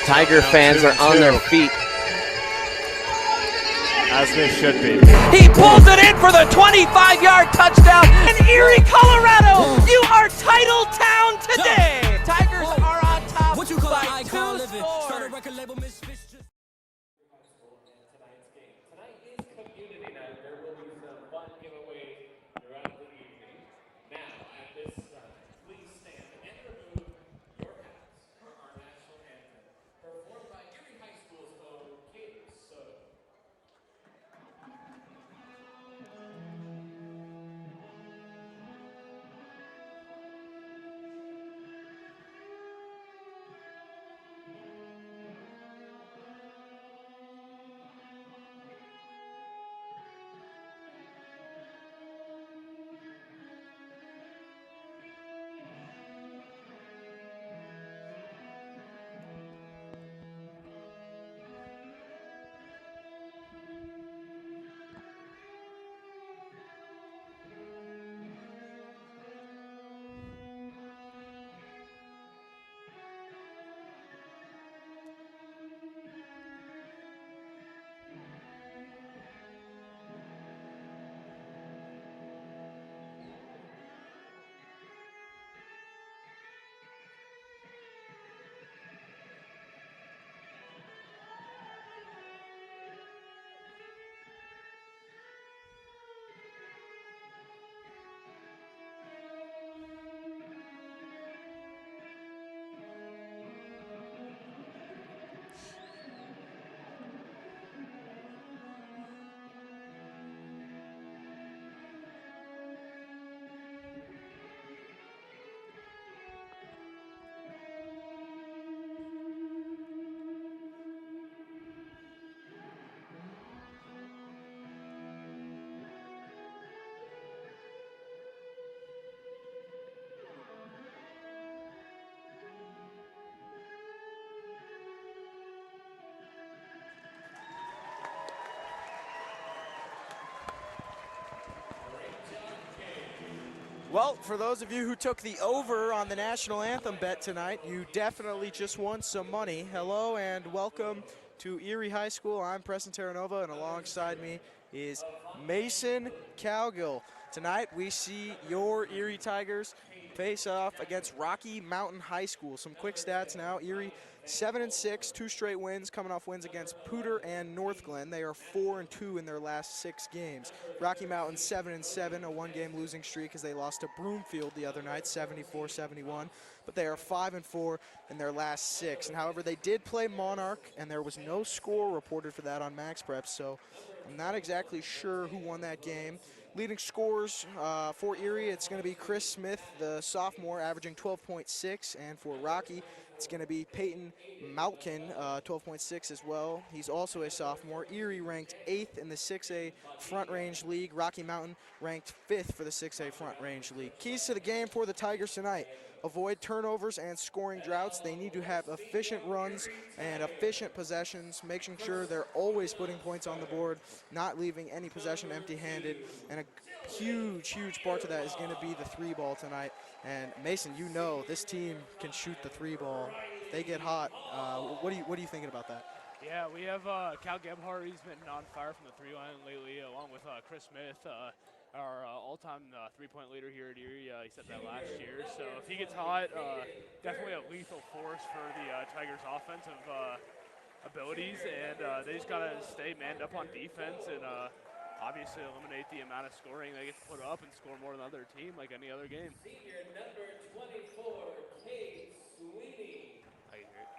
Tiger fans are on their feet. As they should be. He pulls it in for the 25-yard touchdown. In Erie, Colorado, you are title town today. Tigers are on top by 2 scores. Well, for those of you who took the over on the national anthem bet tonight, you definitely just won some money. Hello and welcome to Erie High School. I'm Preston Terranova, and alongside me is Mason Cowgill. Tonight we see your Erie Tigers face off against Rocky Mountain High School. Some quick stats now. Erie 7-6, 2 straight wins, coming off wins against Poudre and North Glen. They are 4-2 in their last 6 games. Rocky Mountain 7-7, a 1-game losing streak as they lost to Broomfield the other night, 74-71. But they are 5-4 in their last 6. And however, they did play Monarch, and there was no score reported for that on Max Prep, so I'm not exactly sure who won that game. Leading scores for Erie, it's going to be Chris Smith, the sophomore, averaging 12.6, and for Rocky, it's going to be Peyton Malkin, 12.6 as well. He's also a sophomore. Erie ranked 8th in the 6A Front Range League. Rocky Mountain ranked 5th for the 6A Front Range League. Keys to the game for the Tigers tonight: avoid turnovers and scoring droughts. They need to have efficient runs and efficient possessions, making sure they're always putting points on the board, not leaving any possession empty-handed. And a huge part to that is going to be the 3-ball tonight. And Mason, you know this team can shoot the 3-ball. They get hot. What are you thinking about that? Yeah, we have Cal Gebhardt. He's been on fire from the 3-line lately, along with Chris Smith, our all-time 3-point leader here at Erie. He said that last year. So if he gets hot, definitely a lethal force for the Tigers' offensive abilities. And they just got to stay manned up on defense and obviously eliminate the amount of scoring they get to put up and score more than the other team like any other game. Senior number 24, Kate Sweeney. I can hear it.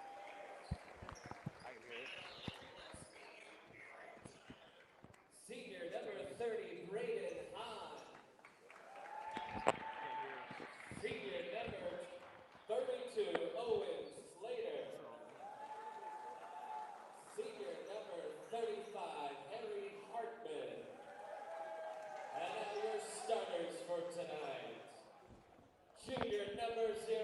I can hear it. Senior number 30, Braden Hahn. Senior number 32, Owen Slater. Senior number 35, Henry Hartman. And now your starters for tonight. Junior number 0,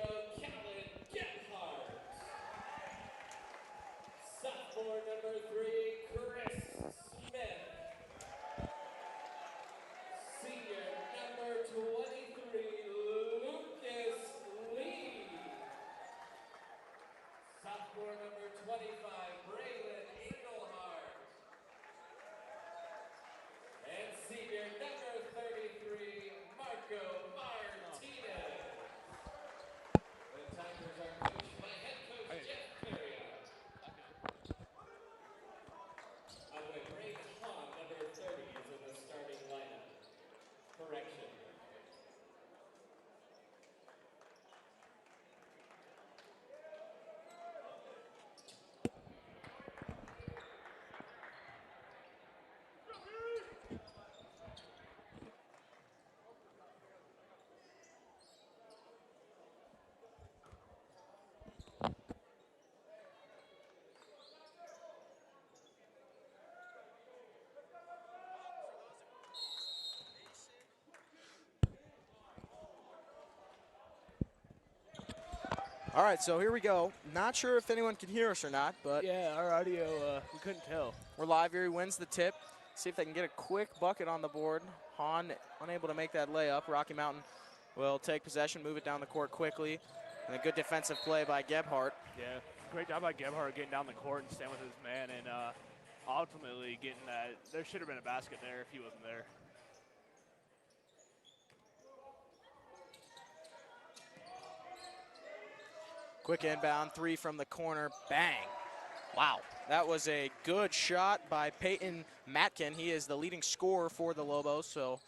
number 25, Braylon Engelhardt. And senior number 33, Marco Martinez. The Tigers are coached by head coach Jeff Carrion. By the way, Braylon Hahn, number 30, is in the starting lineup. Correction. All right, so here we go. Not sure if anyone can hear us or not, but Yeah, our audio, we couldn't tell. we're live. Erie wins the tip. See if they can get a quick bucket on the board. Hahn unable to make that layup. Rocky Mountain will take possession, move it down the court quickly. And a good defensive play by Gebhardt. Yeah, great job by Gebhardt getting down the court and staying with his man, and ultimately getting that. There should have been a basket there if he wasn't there. Quick inbound, three from the corner, bang. Wow, that was a good shot by Peyton Matkin. He is the leading scorer for the Lobos, so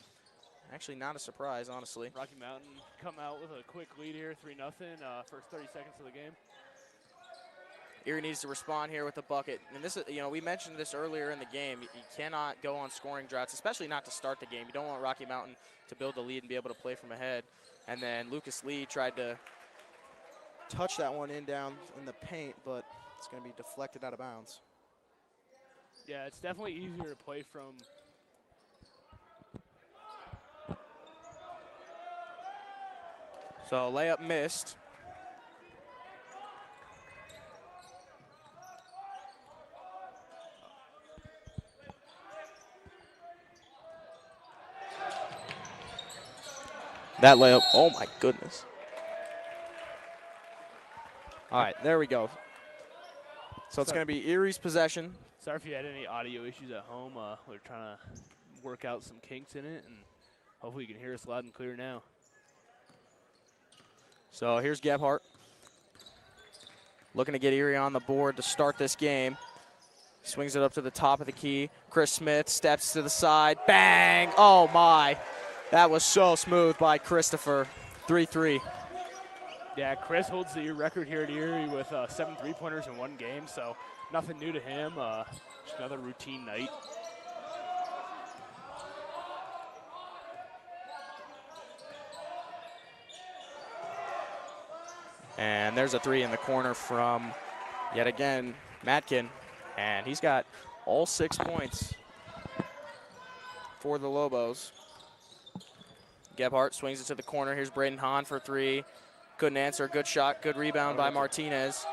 actually not a surprise, honestly. Rocky Mountain come out with a quick lead here, 3-0, first 30 seconds of the game. Erie needs to respond here with a bucket. And this is, we mentioned this earlier in the game. You cannot go on scoring droughts, especially not to start the game. You don't want Rocky Mountain to build the lead and be able to play from ahead. And then Lucas Lee tried to touch that one in down in the paint, but it's going to be deflected out of bounds. Yeah, it's definitely easier to play from. So layup missed. That layup, oh my goodness. All right, there we go. So it's going to be Erie's possession. Sorry if you had any audio issues at home. We're trying to work out some kinks in it, and hopefully you can hear us loud and clear now. So here's Gebhardt. Looking to get Erie on the board to start this game. Swings it up to the top of the key. Chris Smith steps to the side. Bang! Oh, my. That was so smooth by Christopher. 3-3. Yeah, Chris holds the record here at Erie with 7 3-pointers in one game, so nothing new to him. Just another routine night. And there's a three in the corner from, yet again, Matkin. And he's got all 6 points for the Lobos. Gebhardt swings it to the corner. Here's Braden Hahn for three. Couldn't answer. Good shot. Good rebound by Martinez.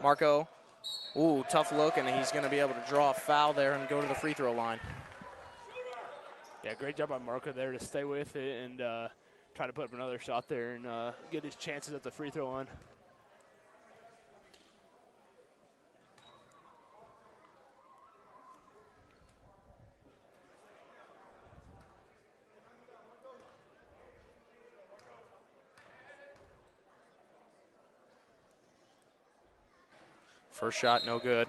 Marco, ooh, tough look, and he's going to be able to draw a foul there and go to the free throw line. Yeah, great job by Marco there to stay with it and try to put up another shot there and get his chances at the free throw line. First shot, no good.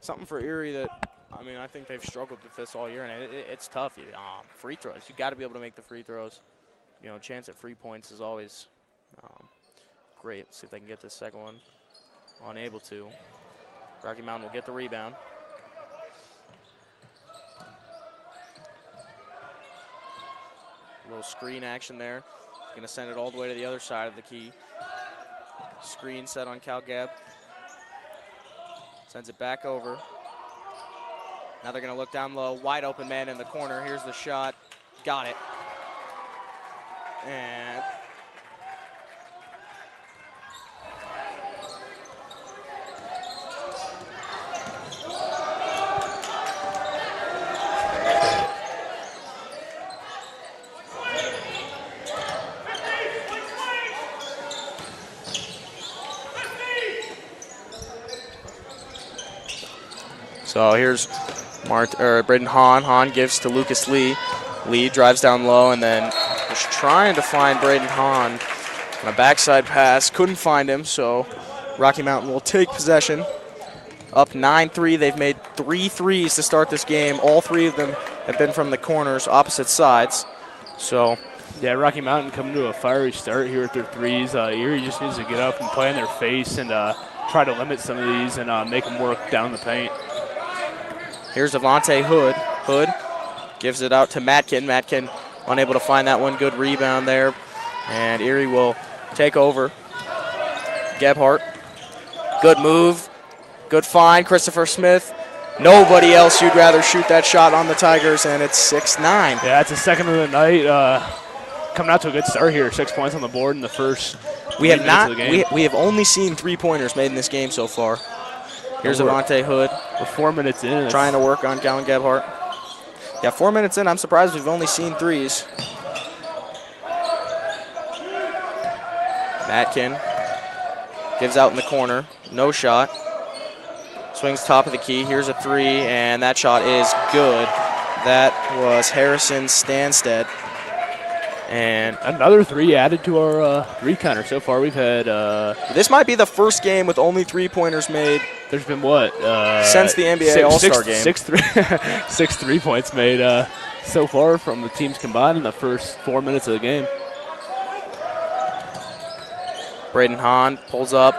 Something for Erie that, I think they've struggled with this all year, and it's tough. Free throws, you got to be able to make the free throws. Chance at free points is always great. Let's see if they can get this second one. Unable to. Rocky Mountain will get the rebound. A little screen action there. Going to send it all the way to the other side of the key. Screen set on Cal Geb. Sends it back over. Now they're going to look down low. Wide open man in the corner. Here's the shot. Got it. And So here's Braden Hahn. Hahn gives to Lucas Lee. Lee drives down low and then was trying to find Braden Hahn on a backside pass. Couldn't find him, so Rocky Mountain will take possession. Up 9-3. They've made 3 threes to start this game. All 3 of them have been from the corners, opposite sides. So, yeah, Rocky Mountain coming to a fiery start here with their threes. Erie just needs to get up and play in their face and try to limit some of these and make them work down the paint. Here's Avante Hood. Hood gives it out to Matkin. Matkin unable to find that one. Good rebound there. And Erie will take over. Gebhardt. Good move. Good find. Christopher Smith. Nobody else you'd rather shoot that shot on the Tigers, and it's 6-9. Yeah, it's the second of the night. Coming out to a good start here. 6 points on the board in the first We have minutes of the game. we have only seen 3-pointers made in this game so far. Here's Avante Hood. We're 4 minutes in. Trying to work on Gallon Gebhardt. Yeah, 4 minutes in. I'm surprised we've only seen 3s. Matkin gives out in the corner. No shot. Swings top of the key. Here's a 3, and that shot is good. That was Harrison Stanstead. And another 3 added to our 3-counter so far. We've had this might be the first game with only 3-pointers made. There's been what? Since the NBA All-Star game. 6 3-points made so far from the teams combined in the first 4 minutes of the game. Braden Hahn pulls up.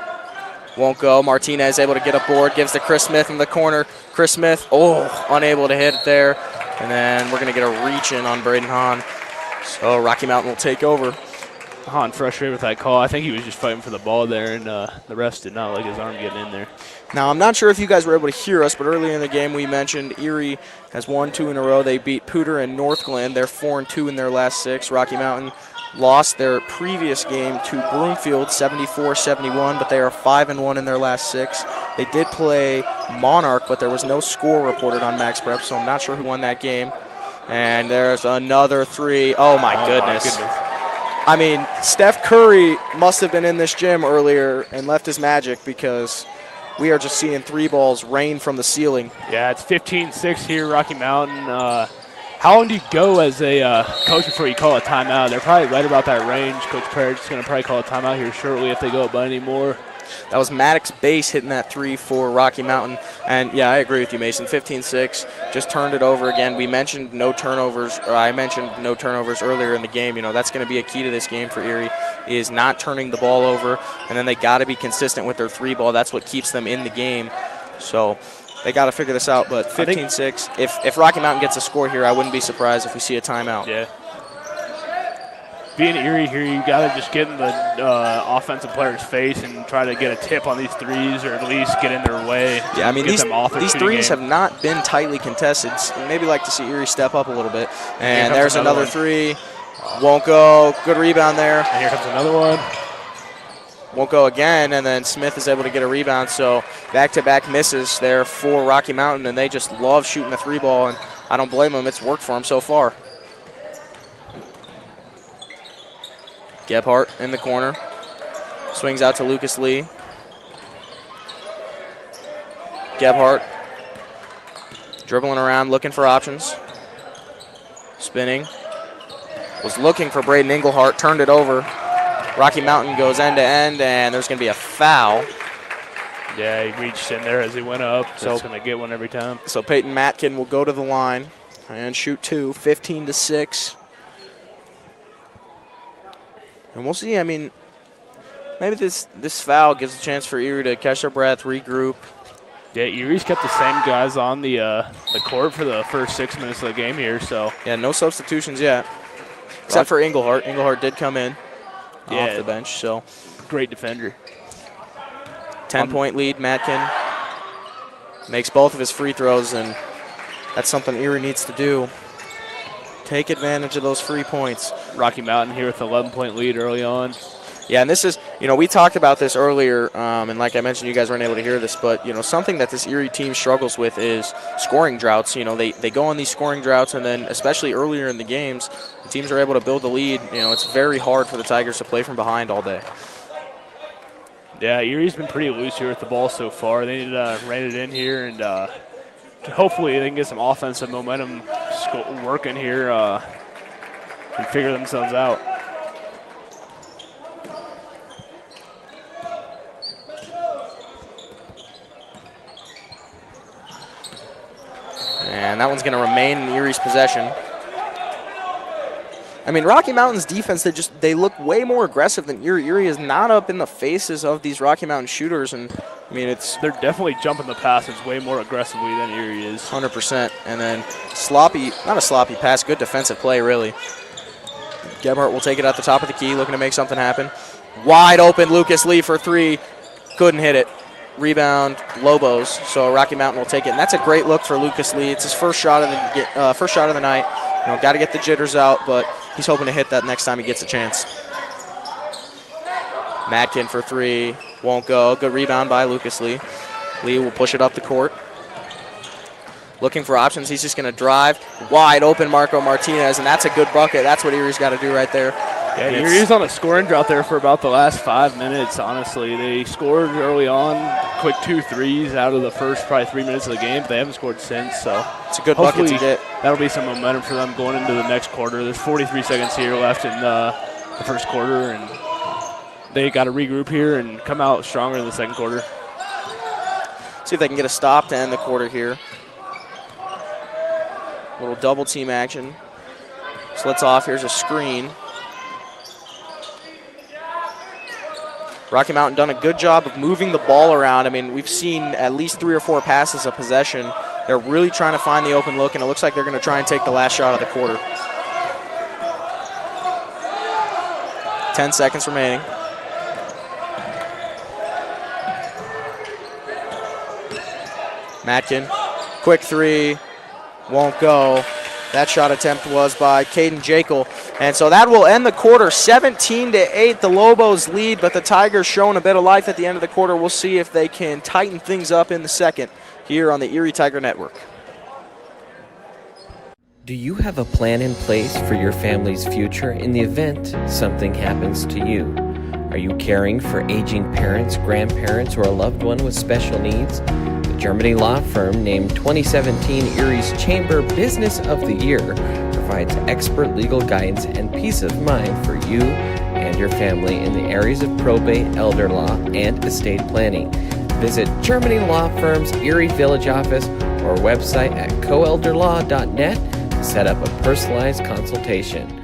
Won't go. Martinez able to get a board. Gives to Chris Smith in the corner. Chris Smith, unable to hit it there. And then we're going to get a reach in on Braden Hahn. So Rocky Mountain will take over. Hahn frustrated with that call. I think he was just fighting for the ball there, and the refs did not like his arm getting in there. Now, I'm not sure if you guys were able to hear us, but earlier in the game we mentioned Erie has won 2 in a row. They beat Pooter and Northglenn. They're 4-2 in their last 6. Rocky Mountain lost their previous game to Broomfield 74-71, but they are 5-1 in their last 6. They did play Monarch, but there was no score reported on Max Prep, so I'm not sure who won that game. And there's another 3. Oh, my goodness. I mean, Steph Curry must have been in this gym earlier and left his magic because we are just seeing 3 balls rain from the ceiling. Yeah, it's 15-6 here, Rocky Mountain. How long do you go as a coach before you call a timeout? They're probably right about that range. Coach Parrish is going to probably call a timeout here shortly if they go up by any more. That was Maddox Base hitting that 3 for Rocky Mountain. And, yeah, I agree with you, Mason. 15-6, just turned it over again. We mentioned no turnovers, or I mentioned no turnovers earlier in the game. You know, that's going to be a key to this game for Erie, is not turning the ball over. And then they got to be consistent with their 3 ball. That's what keeps them in the game. So they got to figure this out. But 15-6, if Rocky Mountain gets a score here, I wouldn't be surprised if we see a timeout. Yeah. Being Erie here, you got to just get in the offensive player's face and try to get a tip on these 3s, or at least get in their way. Yeah, I mean, these 3s have not been tightly contested. Maybe like to see Erie step up a little bit. And there's another 3. Won't go. Good rebound there. And here comes another one. Won't go again, and then Smith is able to get a rebound. So back-to-back misses there for Rocky Mountain, and they just love shooting the 3 ball, and I don't blame them. It's worked for them so far. Gebhardt in the corner. Swings out to Lucas Lee. Gebhardt dribbling around, looking for options. Spinning. Was looking for Braden Englehart, turned it over. Rocky Mountain goes end to end, and there's going to be a foul. Yeah, he reached in there as he went up, so he's going to get one every time. So Peyton Matkin will go to the line and shoot 2, 15-6. And we'll see. I mean, maybe this foul gives a chance for Erie to catch their breath, regroup. Yeah, Erie's kept the same guys on the court for the first 6 minutes of the game here. So yeah, no substitutions yet, except for Englehart. Englehart did come in off the bench. So great defender. 10-point lead. Matkin makes both of his free throws, and that's something Erie needs to do. Take advantage of those free points. Rocky Mountain here with an 11-point lead early on. Yeah, and this is, we talked about this earlier, and like I mentioned, you guys weren't able to hear this, but, something that this Erie team struggles with is scoring droughts. They go on these scoring droughts, and then especially earlier in the games, the teams are able to build the lead. It's very hard for the Tigers to play from behind all day. Yeah, Erie's been pretty loose here with the ball so far. They need to rein it in here and hopefully they can get some offensive momentum working here and figure themselves out. And that one's going to remain in Erie's possession. I mean, Rocky Mountain's defense, they look way more aggressive than Erie. Erie is not up in the faces of these Rocky Mountain shooters, and I mean, they're definitely jumping the passes way more aggressively than Erie is. 100%. And then not a sloppy pass, good defensive play, really. Gebhardt will take it at the top of the key, looking to make something happen. Wide open, Lucas Lee for three. Couldn't hit it. Rebound, Lobos. So Rocky Mountain will take it, and that's a great look for Lucas Lee. It's his first shot of the night. You know, got to get the jitters out, but he's hoping to hit that next time he gets a chance. Madkin for three, won't go. Good rebound by Lucas Lee. Lee will push it up the court. Looking for options, he's just going to drive. Wide open, Marco Martinez, and that's a good bucket. That's what Erie's got to do right there. Yeah, Erie's on a scoring drought there for about the last 5 minutes, honestly. They scored early on, quick 2 threes out of the first probably 3 minutes of the game, but they haven't scored since. So it's a good bucket to get. That'll be some momentum for them going into the next quarter. There's 43 seconds here left in the first quarter, and they got to regroup here and come out stronger in the second quarter. See if they can get a stop to end the quarter here. Little double team action. Slits off. Here's a screen. Rocky Mountain done a good job of moving the ball around. I mean, we've seen at least 3 or 4 passes of possession. They're really trying to find the open look, and it looks like they're going to try and take the last shot of the quarter. 10 seconds remaining. Matkin, quick three, won't go. That shot attempt was by Caden Jekyll. And so that will end the quarter 17-8. The Lobos lead, but the Tigers showing a bit of life at the end of the quarter. We'll see if they can tighten things up in the second here on the Erie Tiger Network. Do you have a plan in place for your family's future in the event something happens to you? Are you caring for aging parents, grandparents, or a loved one with special needs? The Germany law firm named 2017 Erie's Chamber Business of the Year provides expert legal guidance and peace of mind for you and your family in the areas of probate, elder law, and estate planning. Visit Germany Law Firm's Erie Village office or website at coelderlaw.net to set up a personalized consultation.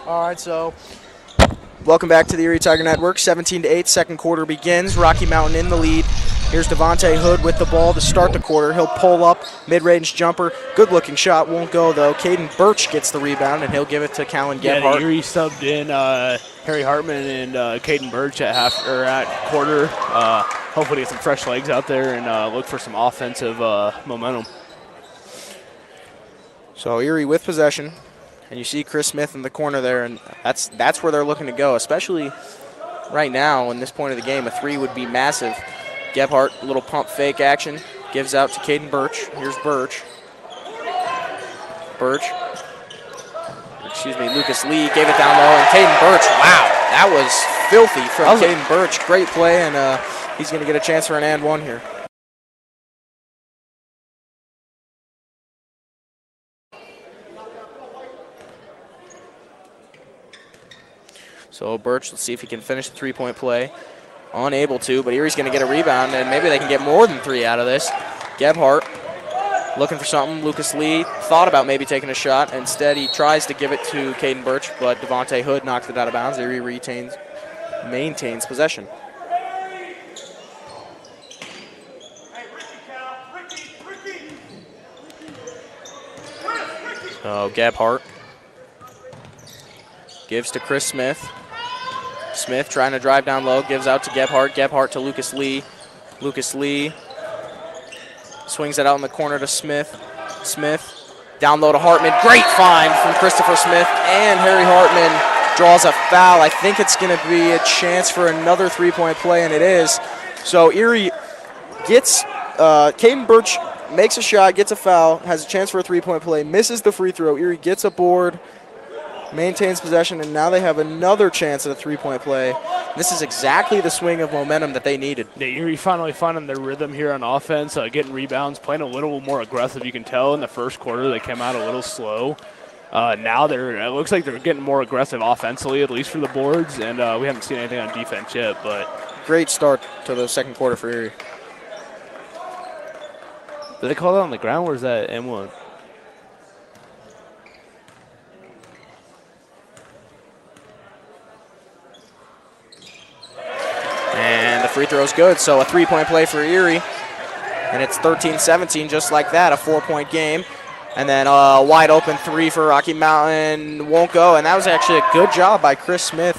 All right, so welcome back to the Erie Tiger Network. 17-8, second quarter begins. Rocky Mountain in the lead. Here's Devontae Hood with the ball to start the quarter. He'll pull up, mid-range jumper. Good-looking shot, won't go though. Caden Birch gets the rebound, and he'll give it to Callan Gebhardt. Yeah, Erie subbed in Harry Hartman and Caden Birch at quarter. Hopefully get some fresh legs out there and look for some offensive momentum. So Erie with possession. And you see Chris Smith in the corner there, and that's where they're looking to go, especially right now in this point of the game. A three would be massive. Gebhardt, a little pump fake action, gives out to Caden Birch. Here's Birch. Lucas Lee gave it down low, and Caden Birch, wow, that was filthy from Caden Birch. Great play, and he's going to get a chance for an and one here. So Birch, let's see if he can finish the three-point play. Unable to, but Erie's going to get a rebound, and maybe they can get more than 3 out of this. Gebhardt looking for something. Lucas Lee thought about maybe taking a shot. Instead, he tries to give it to Caden Birch, but Devontae Hood knocks it out of bounds. Erie maintains possession. So Gebhardt gives to Chris Smith. Smith trying to drive down low, gives out to Gebhardt. Gebhardt to Lucas Lee. Lucas Lee swings it out in the corner to Smith. Smith down low to Hartman. Great find from Christopher Smith, and Harry Hartman draws a foul. I think it's going to be a chance for another three-point play, and it is. So Erie gets, Caden Birch makes a shot, gets a foul, has a chance for a three-point play, misses the free throw. Erie gets a board, maintains possession, and now they have another chance at a three-point play. This is exactly the swing of momentum that they needed. Yeah, Erie finally finding their rhythm here on offense, getting rebounds, playing a little more aggressive. You can tell in the first quarter they came out a little slow. Now it looks like they're getting more aggressive offensively, at least for the boards, and we haven't seen anything on defense yet. But great start to the second quarter for Erie. did they call that on the ground, or is that M1? And the free throw is good, so a three-point play for Erie. And it's 13-17, just like that, a 4-point game. And then a wide open three for Rocky Mountain won't go, and that was actually a good job by Chris Smith.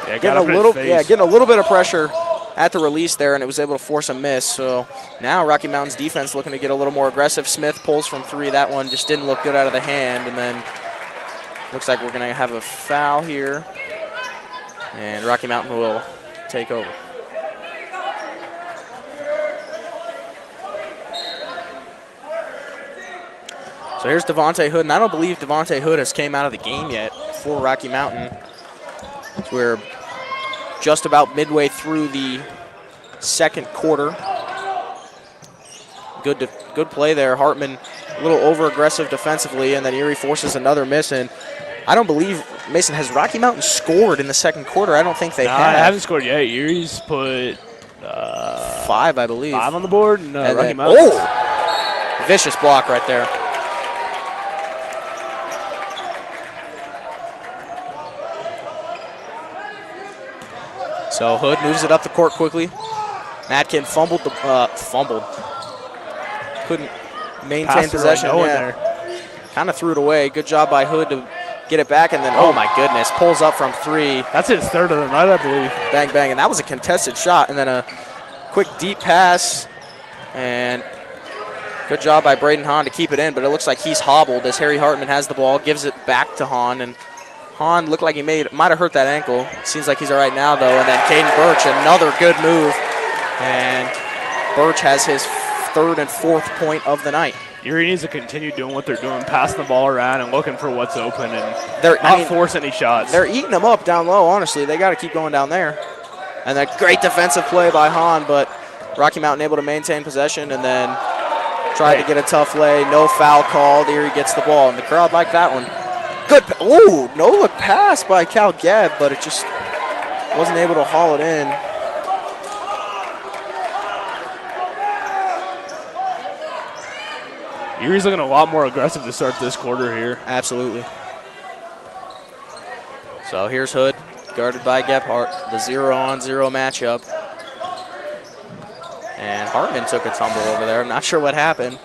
Yeah, getting a little bit of pressure at the release there, and it was able to force a miss. So now Rocky Mountain's defense looking to get a little more aggressive. Smith pulls from three. That one just didn't look good out of the hand, and then looks like we're going to have a foul here, and Rocky Mountain will take over. So here's Devontae Hood, and I don't believe Devontae Hood has came out of the game yet for Rocky Mountain. So we're just about midway through the second quarter. Good play there. Hartman a little over-aggressive defensively, and then Erie forces another miss. And I don't believe, Mason, has Rocky Mountain scored in the second quarter? I don't think they have. I haven't scored yet. Erie's put 5, I believe. 5 on the board, and Rocky then, Mountain. Oh! Vicious block right there. So Hood moves it up the court quickly. Matkin fumbled. Couldn't maintain possession. Kind of threw it away. Good job by Hood to get it back, and then, oh my goodness, pulls up from three. That's his third of the night, I believe. Bang, bang, and that was a contested shot, and then a quick deep pass, and good job by Braden Hahn to keep it in, but it looks like he's hobbled as Harry Hartman has the ball, gives it back to Hahn, and Hahn looked like he might have hurt that ankle. Seems like he's all right now, though. And then Caden Birch, another good move. And Birch has his third and fourth point of the night. Erie needs to continue doing what they're doing, passing the ball around and looking for what's open and not force any shots. They're eating them up down low, honestly. They got to keep going down there. And that great defensive play by Hahn, but Rocky Mountain able to maintain possession and then tried to get a tough lay. No foul called. Erie gets the ball, and the crowd liked that one. Good. Ooh, no look pass by Cal Gebb, but it just wasn't able to haul it in. Erie's looking a lot more aggressive to start this quarter here. Absolutely. So here's Hood, guarded by Gebhardt, the 0-on-0 matchup. And Hartman took a tumble over there. I'm not sure what happened.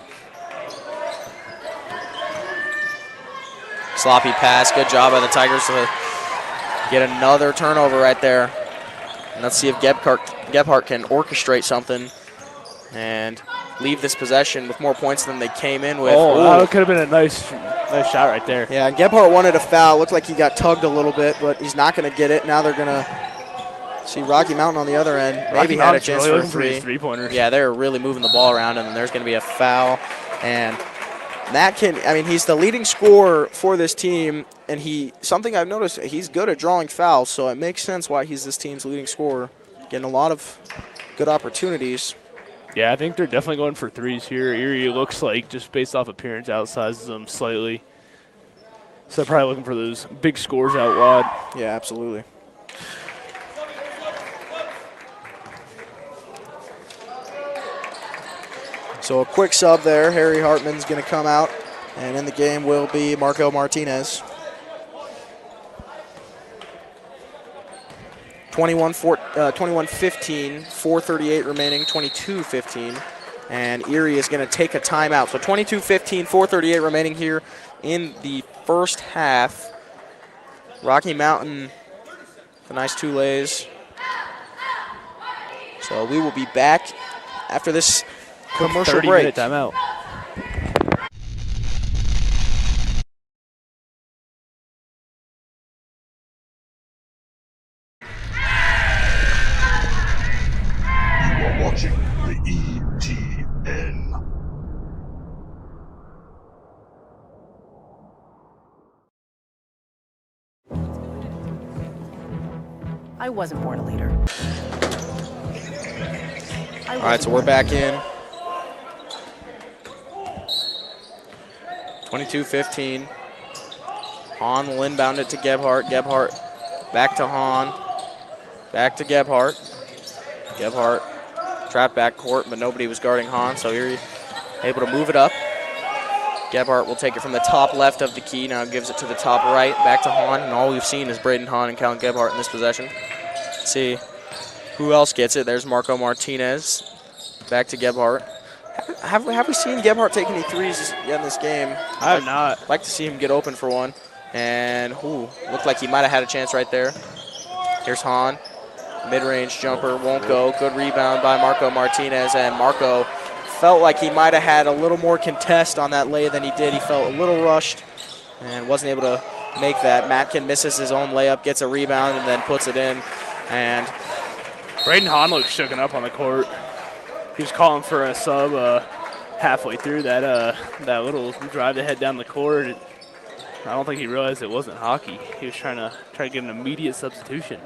Sloppy pass. Good job by the Tigers to get another turnover right there. And let's see if Gebhardt can orchestrate something and leave this possession with more points than they came in with. Oh, that could have been a nice shot right there. Yeah, and Gebhardt wanted a foul. Looked like he got tugged a little bit, but he's not going to get it. Now they're going to see Rocky Mountain on the other end. Maybe had a chance really for a three-pointers. Yeah, they're really moving the ball around, and then there's going to be a foul. And he's the leading scorer for this team, and something I've noticed, he's good at drawing fouls, so it makes sense why he's this team's leading scorer, getting a lot of good opportunities. Yeah, I think they're definitely going for threes here. Erie looks like, just based off appearance, outsizes them slightly. So they're probably looking for those big scores out wide. Yeah, absolutely. So a quick sub there. Harry Hartman's going to come out, and in the game will be Marco Martinez. 21-15, 4:38 remaining, 22-15. And Erie is going to take a timeout. So 22-15, 4:38 remaining here in the first half. Rocky Mountain, the nice two lays. So we will be back after this commercial break. 30-minute timeout. You are watching the ETN. I wasn't born a leader. All right, so we're back in. 22-15. Hahn will inbound it to Gebhardt. Gebhardt back to Hahn. Back to Gebhardt. Gebhardt trapped back court, but nobody was guarding Hahn, so Erie able to move it up. Gebhardt will take it from the top left of the key. Now gives it to the top right. Back to Hahn, and all we've seen is Braden Hahn and Calvin Gebhardt in this possession. Let's see who else gets it. There's Marco Martinez. Back to Gebhardt. Have we seen Gebhardt take any threes yet in this game? I have not. Like to see him get open for one. And looked like he might have had a chance right there. Here's Hahn. Mid-range jumper, won't go. Good rebound by Marco Martinez. And Marco felt like he might have had a little more contest on that lay than he did. He felt a little rushed and wasn't able to make that. Matkin misses his own layup, gets a rebound, and then puts it in. And Braden Hahn looks shooken up on the court. He was calling for a sub halfway through that little drive to head down the court. I don't think he realized it wasn't hockey. He was trying to get an immediate substitution.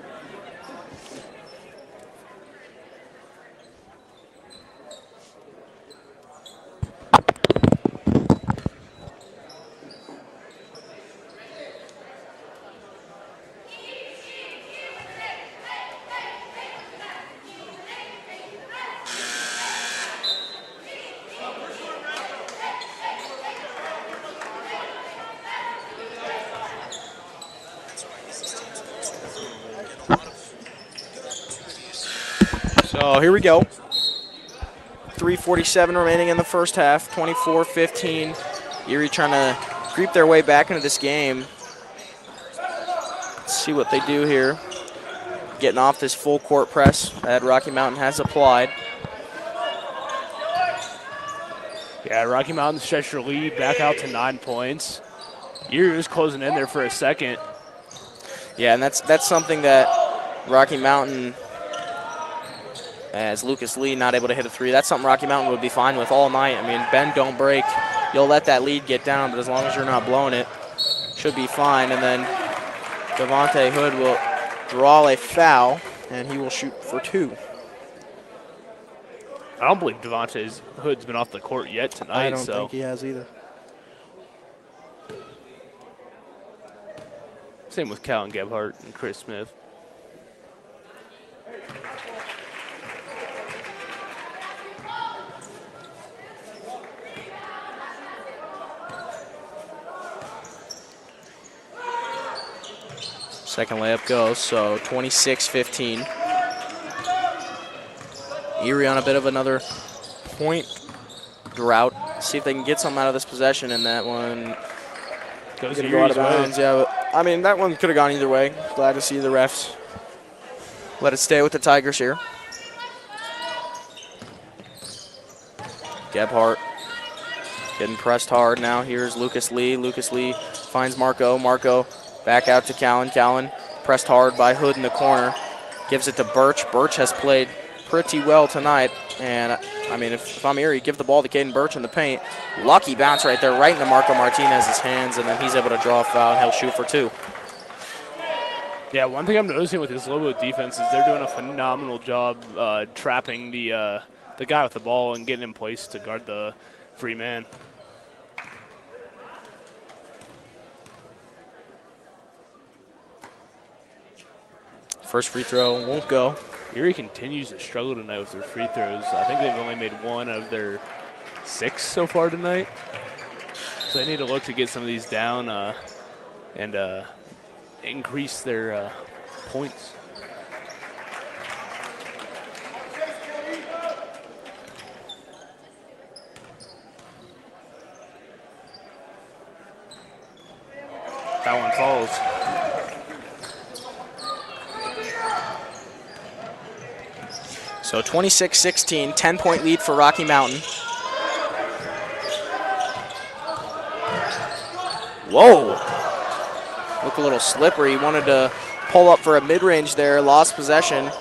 so here we go. 3:47 remaining in the first half, 24-15. Erie trying to creep their way back into this game. Let's see what they do here. Getting off this full court press that Rocky Mountain has applied. Yeah, Rocky Mountain stretched their lead back out to 9 points. Erie was closing in there for a second. Yeah, and that's something that Rocky Mountain, as Lucas Lee not able to hit a three, that's something Rocky Mountain would be fine with all night. I mean, bend, don't break. You'll let that lead get down, but as long as you're not blowing it, should be fine. And then Devontae Hood will draw a foul, and he will shoot for two. I don't believe Devontae Hood's been off the court yet tonight. I don't think he has either. Same with Calvin Gebhardt and Chris Smith. Second layup goes, so 26-15. Erie on a bit of another point drought. See if they can get something out of this possession, and that one Goes gonna go out of Erie's way. bounds. Yeah, but I mean that one could have gone either way. Glad to see the refs let it stay with the Tigers here. Gebhardt getting pressed hard now. Here's Lucas Lee. Lucas Lee finds Marco. Marco back out to Callan. Callan pressed hard by Hood in the corner. Gives it to Birch. Birch has played pretty well tonight. And, I mean, if I'm Erie, give the ball to Caden Birch in the paint. Lucky bounce right there, right into Marco Martinez's hands, and then he's able to draw a foul, and he'll shoot for two. Yeah, one thing I'm noticing with this Lobo defense is they're doing a phenomenal job trapping the guy with the ball and getting in place to guard the free man. First free throw won't go. Erie continues to struggle tonight with their free throws. I think they've only made one of their 6 so far tonight. So they need to look to get some of these down and increase their points. So 26-16, 10-point lead for Rocky Mountain. Whoa! Look a little slippery. He wanted to pull up for a mid-range there, lost possession.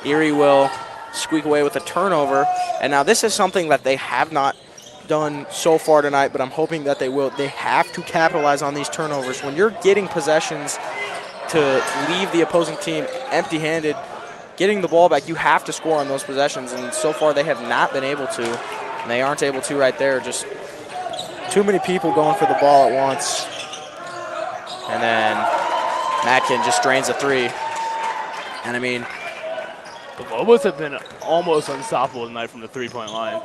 Erie will squeak away with a turnover. And now this is something that they have not done so far tonight, but I'm hoping that they will. They have to capitalize on these turnovers. When you're getting possessions to leave the opposing team empty-handed, getting the ball back, you have to score on those possessions, and so far they have not been able to. And they aren't able to right there. Just too many people going for the ball at once. And then Matkin just drains a three. And I mean, the Lobos have been almost unstoppable tonight from the three-point line.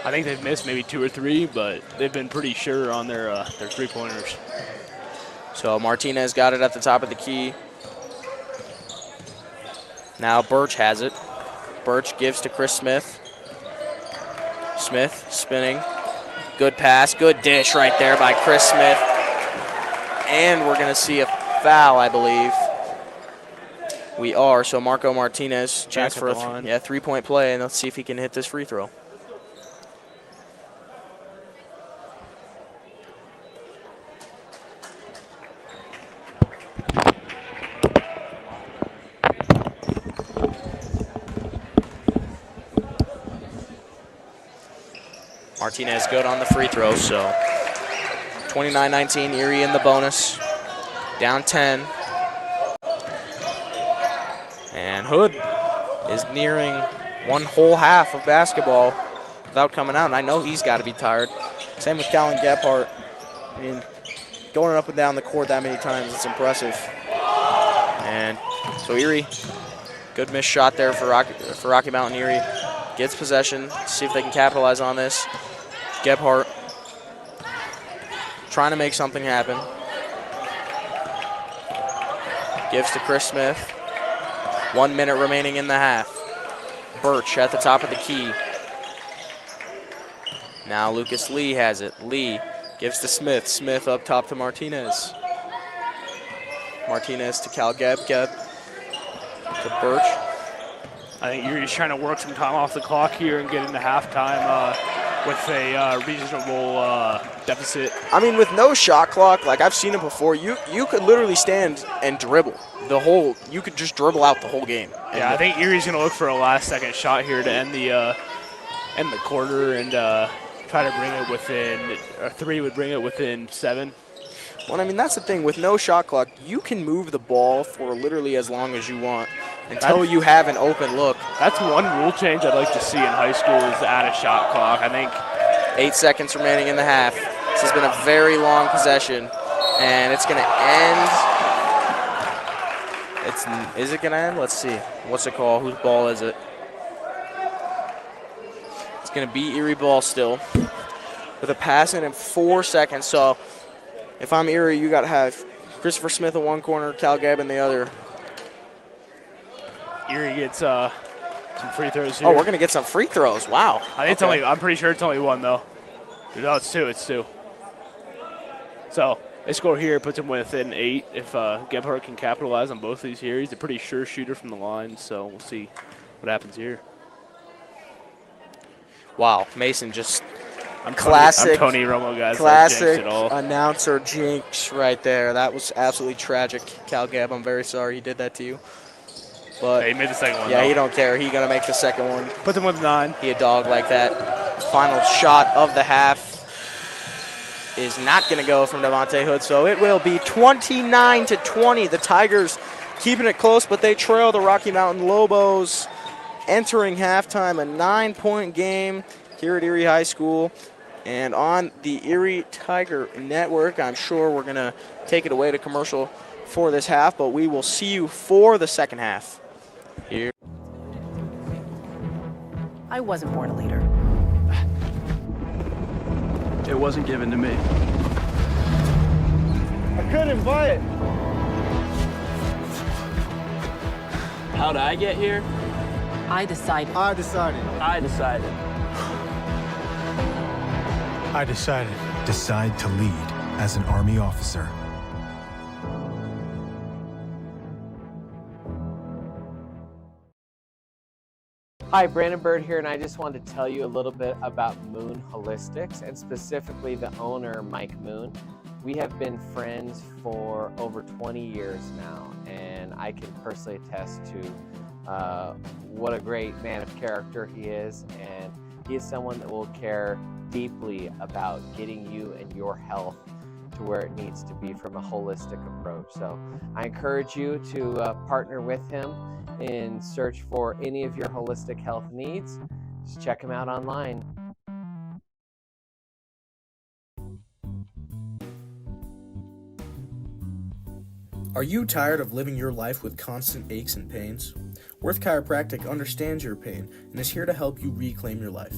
I think they've missed maybe 2 or 3, but they've been pretty sure on their three-pointers. So Martinez got it at the top of the key. Now Birch has it. Birch gives to Chris Smith. Smith spinning. Good pass, good dish right there by Chris Smith. And we're going to see a foul, I believe. We are. So Marco Martinez, chance for a three-point play, and let's see if he can hit this free throw. Martinez good on the free throw, so 29-19, Erie in the bonus. Down 10. And Hood is nearing one whole half of basketball without coming out, and I know he's got to be tired. Same with Callan Gebhardt. I mean, going up and down the court that many times, it's impressive. And so Erie, good missed shot there for Rocky Mountain. Erie gets possession, see if they can capitalize on this. Gebhardt trying to make something happen. Gives to Chris Smith. 1 minute remaining in the half. Birch at the top of the key. Now Lucas Lee has it. Lee gives to Smith. Smith up top to Martinez. Martinez to Cal Geb. Geb to Birch. I think Erie's trying to work some time off the clock here and get into halftime with a reasonable deficit. I mean, with no shot clock, like I've seen it before, you could literally stand and dribble the whole. You could just dribble out the whole game. Yeah, I think Erie's going to look for a last-second shot here to end the quarter and try to bring it within. A 3 would bring it within 7. Well, I mean, that's the thing. With no shot clock, you can move the ball for literally as long as you want until you have an open look. That's one rule change I'd like to see in high school is add a shot clock. I think 8 seconds remaining in the half. This has been a very long possession, and it's going to end. Is it going to end? Let's see. What's it called? Whose ball is it? It's going to be Erie ball still with a pass in 4 seconds. So if I'm Erie, you got to have Christopher Smith in one corner, Cal Gebb in the other. Erie gets some free throws here. Oh, we're going to get some free throws. Wow. I think I'm pretty sure it's only 1, though. No, it's 2. It's 2. So they score here, puts them within 8. If Gebhardt can capitalize on both of these here, he's a pretty sure shooter from the line, so we'll see what happens here. Wow, Mason just I'm classic Tony Romo, guys. Classic announcer jinx right there. That was absolutely tragic. Cal Gebb, I'm very sorry he did that to you. But yeah, he made the second one. Yeah, though. he don't care. He gonna make the second one. Put them with 9. He a dog like that. Final shot of the half is not gonna go from Devontae Hood, so it will be 29-20. The Tigers keeping it close, but they trail the Rocky Mountain Lobos. Entering halftime, a 9-point game here at Erie High School. And on the Erie Tiger Network, I'm sure we're gonna take it away to commercial for this half, but we will see you for the second half. Here. I wasn't born a leader. It wasn't given to me. I couldn't buy it. How'd I get here? I decided. I decided. I decided. I decided. Decide to lead as an Army officer. Hi, Brandon Bird here, and I just wanted to tell you a little bit about Moon Holistics, and specifically the owner, Mike Moon. We have been friends for over 20 years now, and I can personally attest to what a great man of character he is, and he is someone that will care deeply about getting you and your health to where it needs to be from a holistic approach. So I encourage you to partner with him in search for any of your holistic health needs. Just check him out online. Are you tired of living your life with constant aches and pains? Worth Chiropractic understands your pain and is here to help you reclaim your life.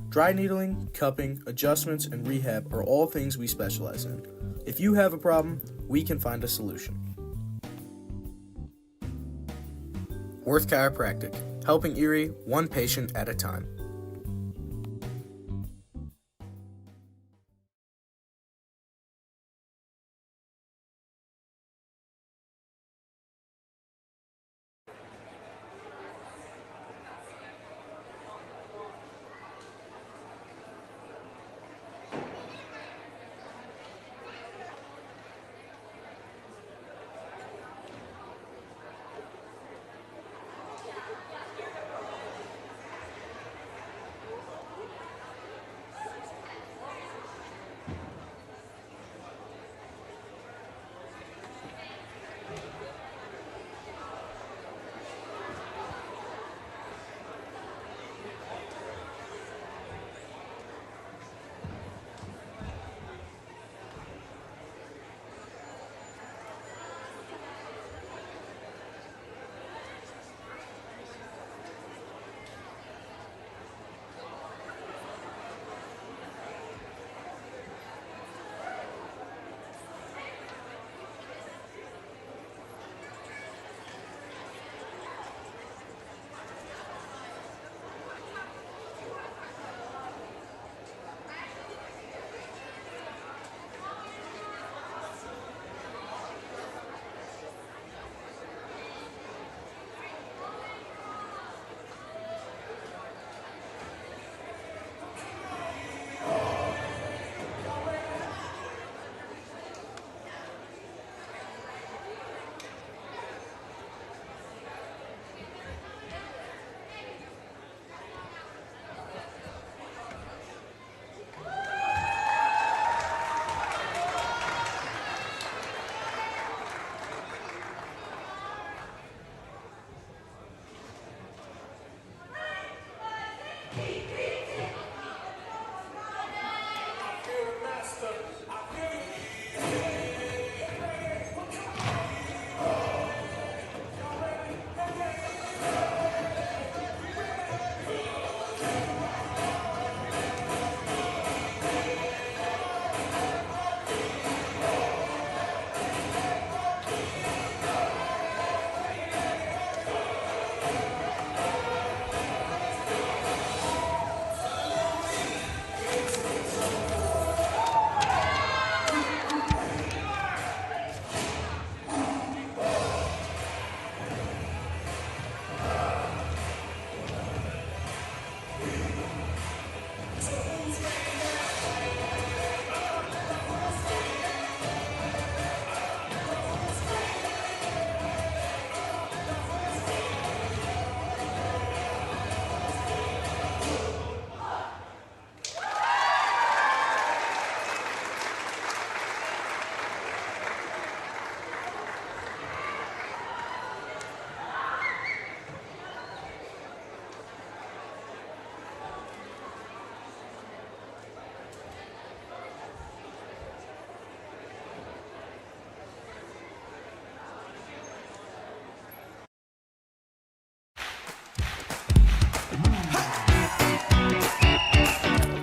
Dry needling, cupping, adjustments, and rehab are all things we specialize in. If you have a problem, we can find a solution. Worth Chiropractic, helping Erie one patient at a time.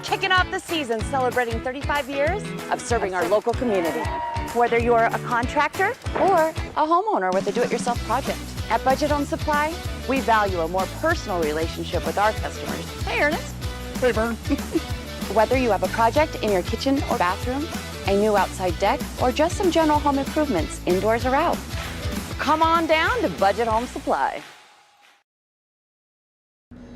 Kicking off the season celebrating 35 years of serving our local community. Whether you're a contractor or a homeowner with a do-it-yourself project. At Budget Home Supply, we value a more personal relationship with our customers. Hey, Ernest. Hey, Vern. Whether you have a project in your kitchen or bathroom, a new outside deck, or just some general home improvements, indoors or out, come on down to Budget Home Supply.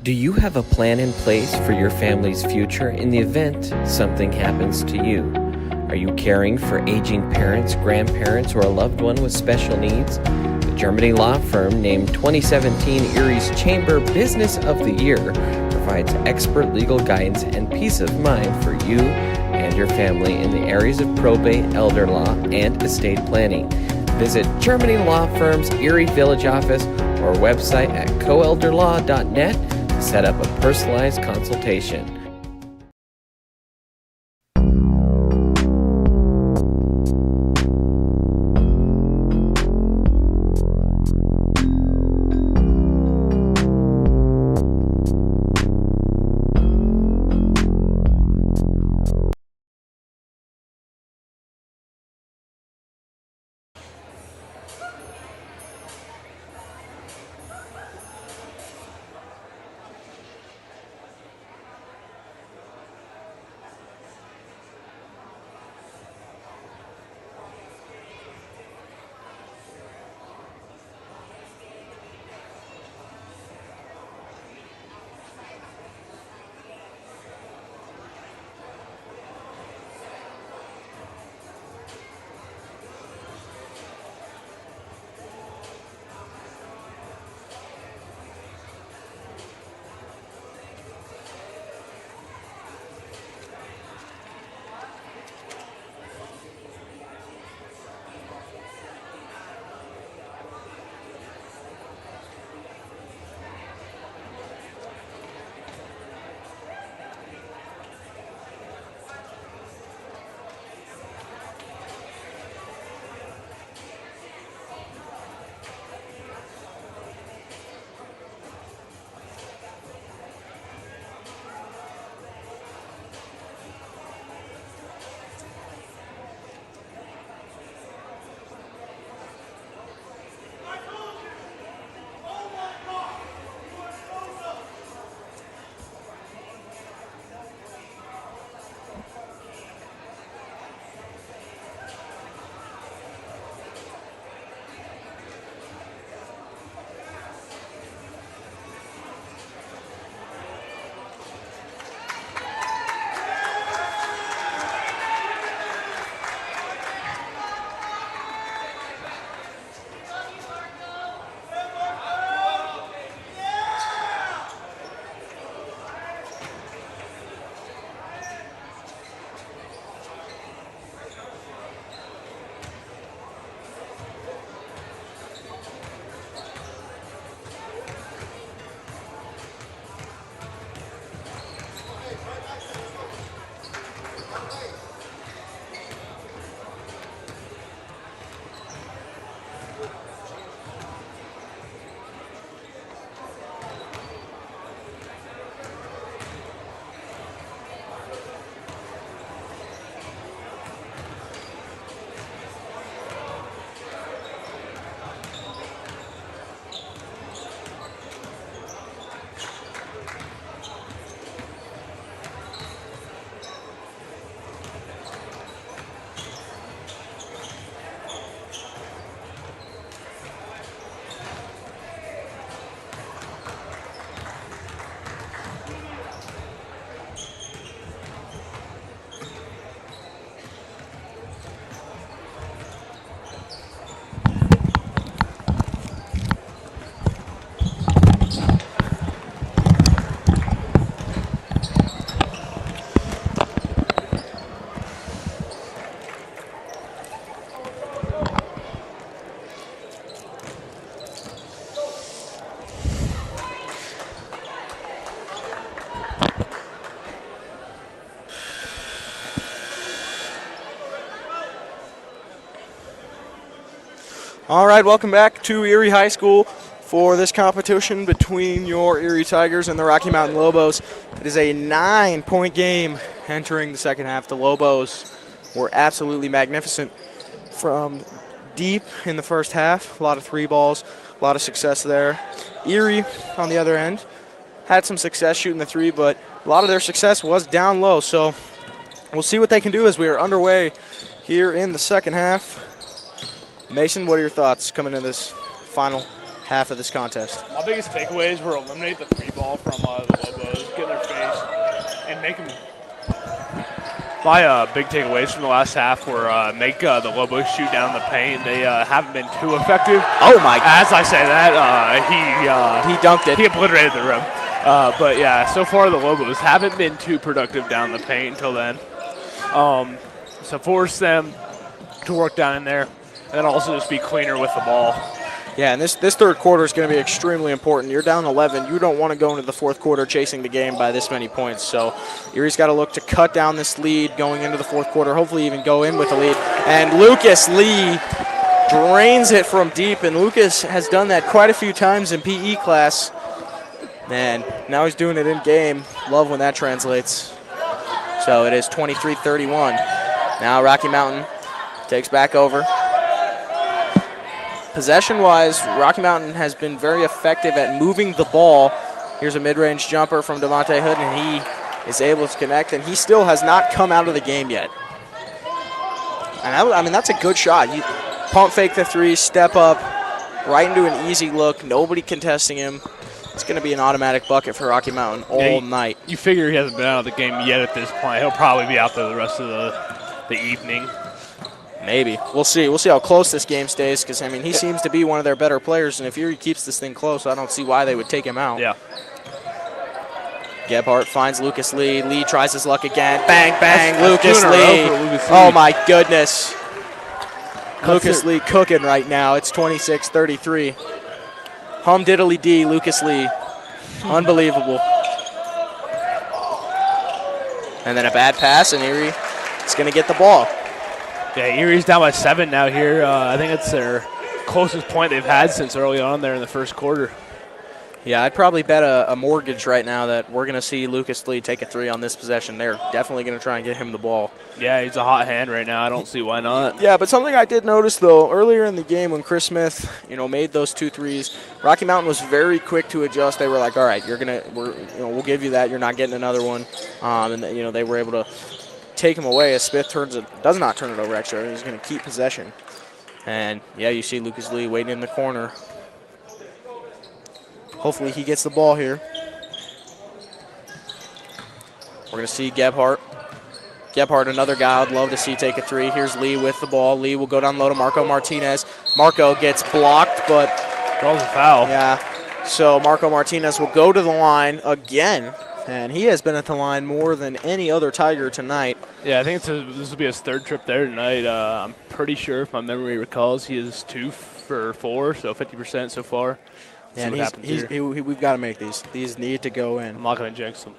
Do you have a plan in place for your family's future in the event something happens to you? Are you caring for aging parents, grandparents, or a loved one with special needs? The Germany law firm named 2017 Erie's Chamber Business of the Year provides expert legal guidance and peace of mind for you and your family in the areas of probate, elder law, and estate planning. Visit Germany Law Firm's Erie Village office or website at coelderlaw.net to set up a personalized consultation. All right, welcome back to Erie High School for this competition between your Erie Tigers and the Rocky Mountain Lobos. It is a 9-point game entering the second half. The Lobos were absolutely magnificent from deep in the first half. A lot of three balls, a lot of success there. Erie, on the other end, had some success shooting the three, but a lot of their success was down low. So we'll see what they can do as we are underway here in the second half. Mason, what are your thoughts coming into this final half of this contest. My biggest takeaways were eliminate the free ball from the Lobos, get in their face, and make them. My big takeaways from the last half were make the Lobos shoot down the paint. They haven't been too effective. Oh my! As I say that, he dunked it. He obliterated the rim. But yeah, so far the Lobos haven't been too productive down the paint until then. So force them to work down in there, and then also just be cleaner with the ball. Yeah, and this third quarter is going to be extremely important. You're down 11. You don't want to go into the fourth quarter chasing the game by this many points. So Erie's got to look to cut down this lead going into the fourth quarter, hopefully even go in with the lead. And Lucas Lee drains it from deep, and Lucas has done that quite a few times in PE class. And now he's doing it in game. Love when that translates. So it is 23-31. Now Rocky Mountain takes back over. Possession-wise, Rocky Mountain has been very effective at moving the ball. Here's a mid-range jumper from Devontae Hood, and he is able to connect, and he still has not come out of the game yet. And I mean, that's a good shot. You pump fake the three, step up, right into an easy look, nobody contesting him. It's going to be an automatic bucket for Rocky Mountain all night. You figure he hasn't been out of the game yet at this point. He'll probably be out there the rest of the evening. Maybe. We'll see. We'll see how close this game stays because, I mean, he seems to be one of their better players, and if Erie keeps this thing close, I don't see why they would take him out. Yeah. Gebhardt finds Lucas Lee. Lee tries his luck again. Bang, bang, Lucas Lee. Oh, my goodness. Lucas Lee cooking right now. It's 26-33. Hum diddly dee, Lucas Lee. Unbelievable. And then a bad pass, and Erie is going to get the ball. Yeah, Erie's down by 7 now here. I think it's their closest point they've had since early on there in the first quarter. Yeah, I'd probably bet a mortgage right now that we're going to see Lucas Lee take a three on this possession. They're definitely going to try and get him the ball. Yeah, he's a hot hand right now. I don't see why not. Yeah, but something I did notice, though, earlier in the game when Chris Smith, made those 2 threes, Rocky Mountain was very quick to adjust. They were like, all right, we'll give you that. You're not getting another one. And they were able to take him away as Smith does not turn it over extra. He's going to keep possession. And, yeah, you see Lucas Lee waiting in the corner. Hopefully he gets the ball here. We're going to see Gebhardt. Gebhardt, another guy I'd love to see take a three. Here's Lee with the ball. Lee will go down low to Marco Martinez. Marco gets blocked, but draws a foul. Yeah, so Marco Martinez will go to the line again. And he has been at the line more than any other Tiger tonight. Yeah, I think this will be his 3rd trip there tonight. I'm pretty sure, if my memory recalls, he is 2 for 4, so 50% so far. Yeah, and we've got to make these. These need to go in. I'm not going to jinx them.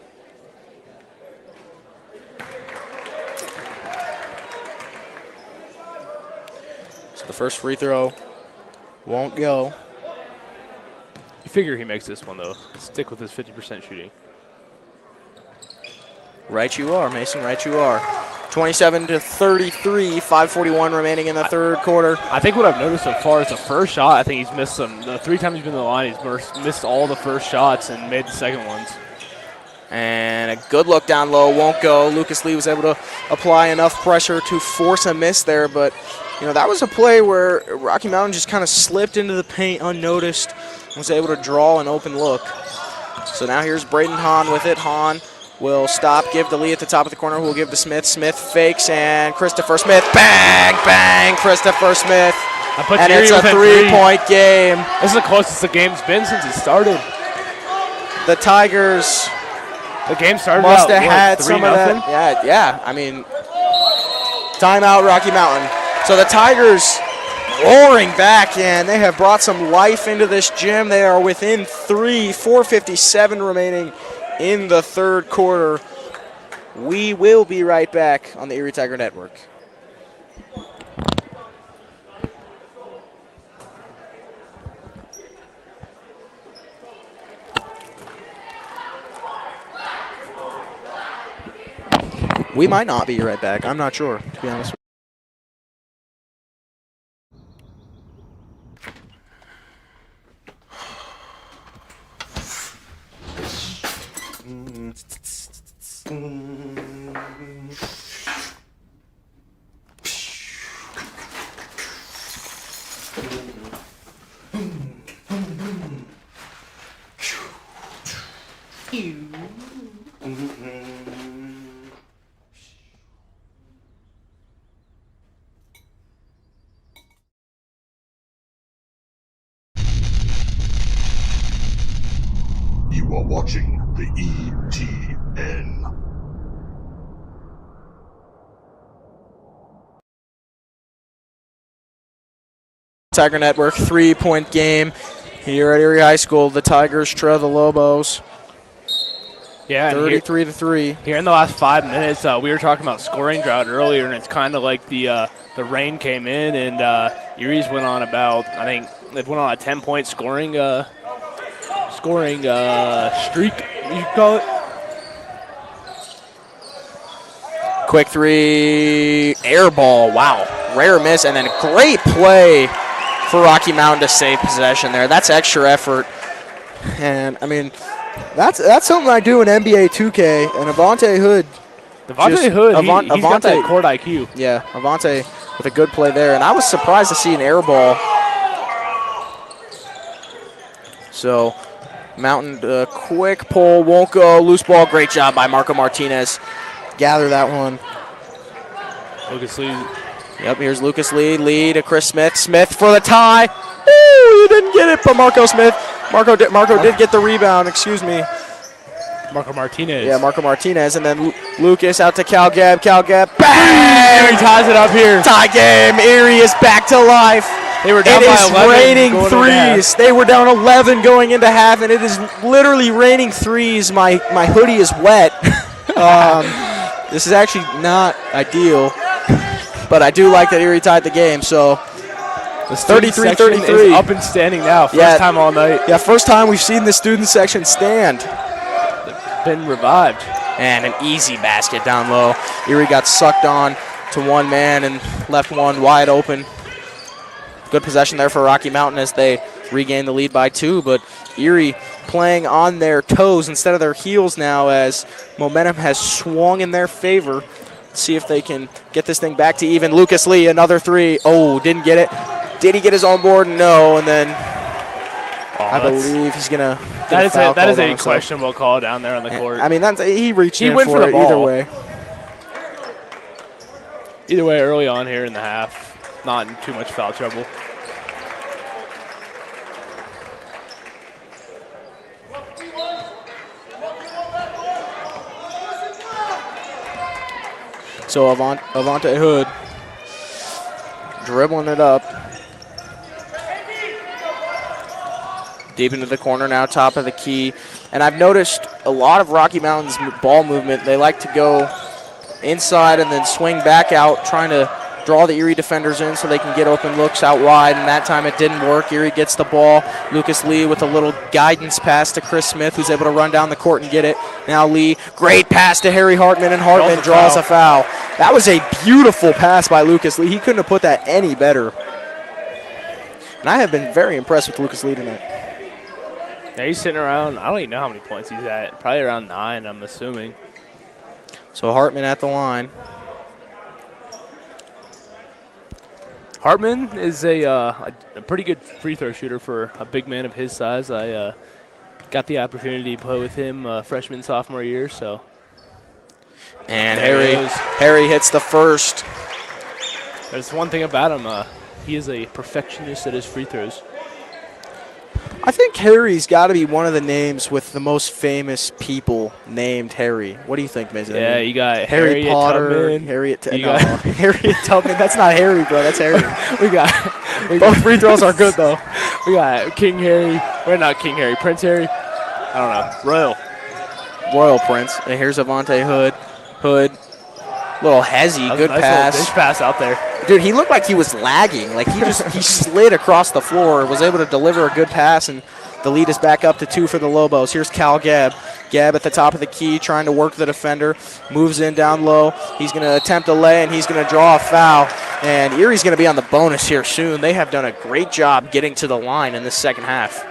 So the first free throw won't go. You figure he makes this one, though. Stick with his 50% shooting. Right you are, Mason, right you are. 27-33, 5:41 remaining in the third quarter. I think what I've noticed so far is the first shot, I think he's missed some. The 3 times he's been to the line, he's missed all the first shots and made the second ones. And a good look down low, won't go. Lucas Lee was able to apply enough pressure to force a miss there, but that was a play where Rocky Mountain just kind of slipped into the paint unnoticed and was able to draw an open look. So now here's Braden Hahn with it. Hahn will stop, give the Lee at the top of the corner, who will give to Smith. Smith fakes, and Christopher Smith, bang, bang, Christopher Smith. And it's a 3-point game. This is the closest the game's been since it started. The Tigers The game started must out, have had 3-0? some of that. Yeah. I mean, timeout Rocky Mountain. So the Tigers roaring back, and they have brought some life into this gym. They are within 3, 4:57 remaining in the third quarter. We will be right back on the Erie Tiger Network. We might not be right back. I'm not sure, to be honest with you. You are watching the ETN. Tiger Network 3-point game here at Erie High School. The Tigers trail the Lobos Yeah, 33-3. Here in the last 5 minutes, we were talking about scoring drought earlier, and it's kind of like the rain came in, and Erie's went on about, I think they've went on a 10-point scoring streak, you could call it. Quick three, air ball. Wow, rare miss, and then great play for Rocky Mountain to save possession there. That's extra effort, and I mean, that's something I do in NBA 2K. And Avante Hood, he's got that court IQ. Yeah, Avante with a good play there, and I was surprised to see an air ball. So, Mountain quick pull, won't go, loose ball. Great job by Marco Martinez. Gather that one. Lucas Lee. Yep, here's Lucas Lee. Lee to Chris Smith. Smith for the tie. Ooh, he didn't get it, but Marco Smith. Marco did get the rebound, excuse me. Marco Martinez. Yeah, Marco Martinez. And then Lucas out to Cal Gab. Cal Gab. Bang! He ties it up here. Tie game. Erie is back to life. They were down by 11. It is raining threes. They were down 11 going into half, and it is literally raining threes. My hoodie is wet. This is actually not ideal, but I do like that Erie tied the game. So the 33-33 up and standing now. First time all night. Yeah, first time we've seen the student section stand. They've been revived. And an easy basket down low. Erie got sucked on to one man and left one wide open. Good possession there for Rocky Mountain as they regain the lead by 2, but Erie playing on their toes instead of their heels now as momentum has swung in their favor. Let's see if they can get this thing back to even. Lucas Lee, another three. Oh, didn't get it. Did he get his own board? No, and then I believe he's going to That is a questionable call down there on the court. I mean, he reached in went for the ball. Either way. Either way, early on here in the half, not in too much foul trouble. So Avante Hood dribbling it up. Deep into the corner now, top of the key. And I've noticed a lot of Rocky Mountain's ball movement. They like to go inside and then swing back out, trying to draw the Erie defenders in so they can get open looks out wide, and that time it didn't work. Erie gets the ball. Lucas Lee with a little guidance pass to Chris Smith, who's able to run down the court and get it. Now Lee, great pass to Harry Hartman, and Hartman draws a foul. That was a beautiful pass by Lucas Lee. He couldn't have put that any better. And I have been very impressed with Lucas Lee tonight. Yeah, he's sitting around, I don't even know how many points he's at. Probably around 9, I'm assuming. So Hartman at the line. Hartman is a pretty good free throw shooter for a big man of his size. I got the opportunity to play with him freshman, sophomore year. So, and Harry hits the first. There's one thing about him. He is a perfectionist at his free throws. I think Harry's got to be one of the names with the most famous people named Harry. What do you think, Mason? Yeah, you got Harry Potter, Harriet Tubman. That's not Harry, bro. That's Harry. we got both free throws are good though. We got King Harry. We're not King Harry. Prince Harry. I don't know. Royal Prince. And here's Avante Hood. Little hezzy, good nice pass. Dish pass out there. Dude, he looked like he was lagging. Like he slid across the floor, was able to deliver a good pass, and the lead is back up to 2 for the Lobos. Here's Cal Gab. Gab at the top of the key, trying to work the defender. Moves in down low. He's going to attempt a lay, and he's going to draw a foul. And Erie's going to be on the bonus here soon. They have done a great job getting to the line in this second half.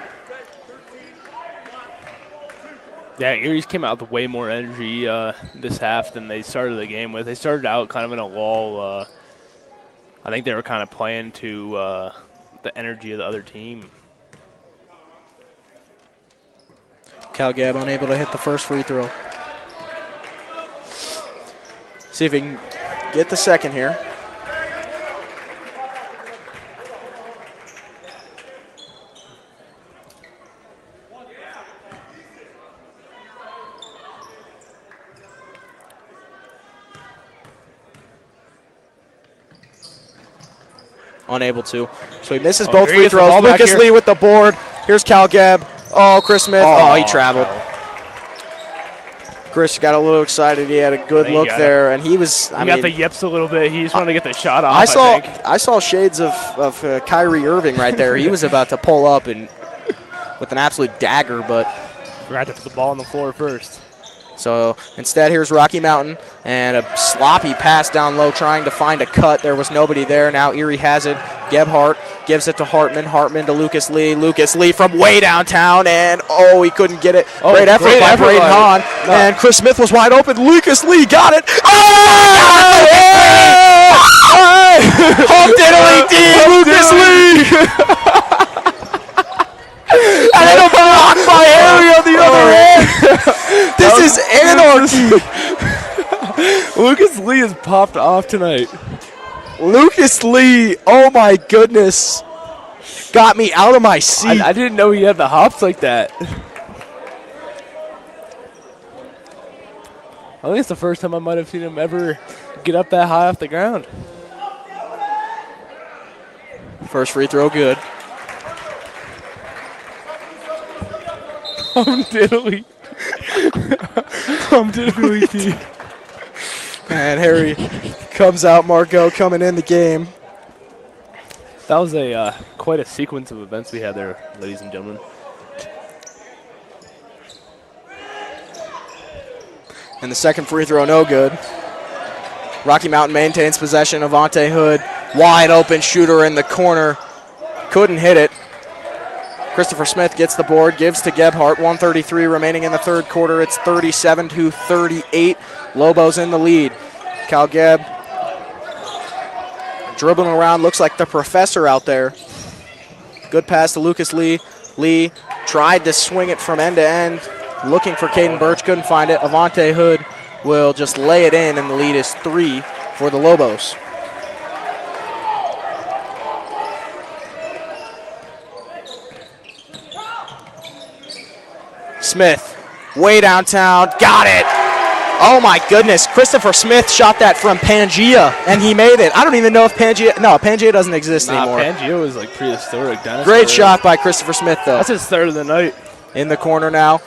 Yeah, Erie's came out with way more energy this half than they started the game with. They started out kind of in a lull. I think they were kind of playing to the energy of the other team. Cal Gab unable to hit the first free throw. See if he can get the second here. Unable to. So he misses both free throws. Lucas Lee with the board. Here's Cal Gab. Oh, Chris Smith. Oh, he traveled. Chris got a little excited. He had a good look there, and he was. He got the yips a little bit. He just wanted to get the shot off. I saw shades of Kyrie Irving right there. He was about to pull up and with an absolute dagger, but forgot to put the ball on the floor first. So instead, here's Rocky Mountain and a sloppy pass down low, trying to find a cut. There was nobody there. Now Erie has it. Gebhardt gives it to Hartman. Hartman to Lucas Lee. Lucas Lee from way downtown, and oh, he couldn't get it. Great effort by Braden Hahn. No. And Chris Smith was wide open. Lucas Lee got it. Oh! Home diddly D. Lucas Lee. And then a block by Erie on the other end. This is anarchy. Lucas Lee has popped off tonight. Lucas Lee, oh my goodness, got me out of my seat. I didn't know he had the hops like that. I think it's the first time I might have seen him ever get up that high off the ground. First free throw good. Diddly. Diddly T. And Harry comes out. Margot coming in the game. That was a quite a sequence of events we had there, ladies and gentlemen. And the second free throw, no good. Rocky Mountain maintains possession. Avante Hood, wide open shooter in the corner. Couldn't hit it. Christopher Smith gets the board, gives to Gebhardt. 1:33 remaining in the third quarter. It's 37-38. Lobos in the lead. Cal Gab dribbling around, looks like the professor out there. Good pass to Lucas Lee. Lee tried to swing it from end to end, looking for Caden Birch, couldn't find it. Avante Hood will just lay it in, and the lead is 3 for the Lobos. Smith, way downtown, got it. Oh my goodness, Christopher Smith shot that from Pangea, and he made it. I don't even know if Pangea doesn't exist anymore. Pangea was like prehistoric. Great shot by Christopher Smith, though. That's his third of the night. In the corner now,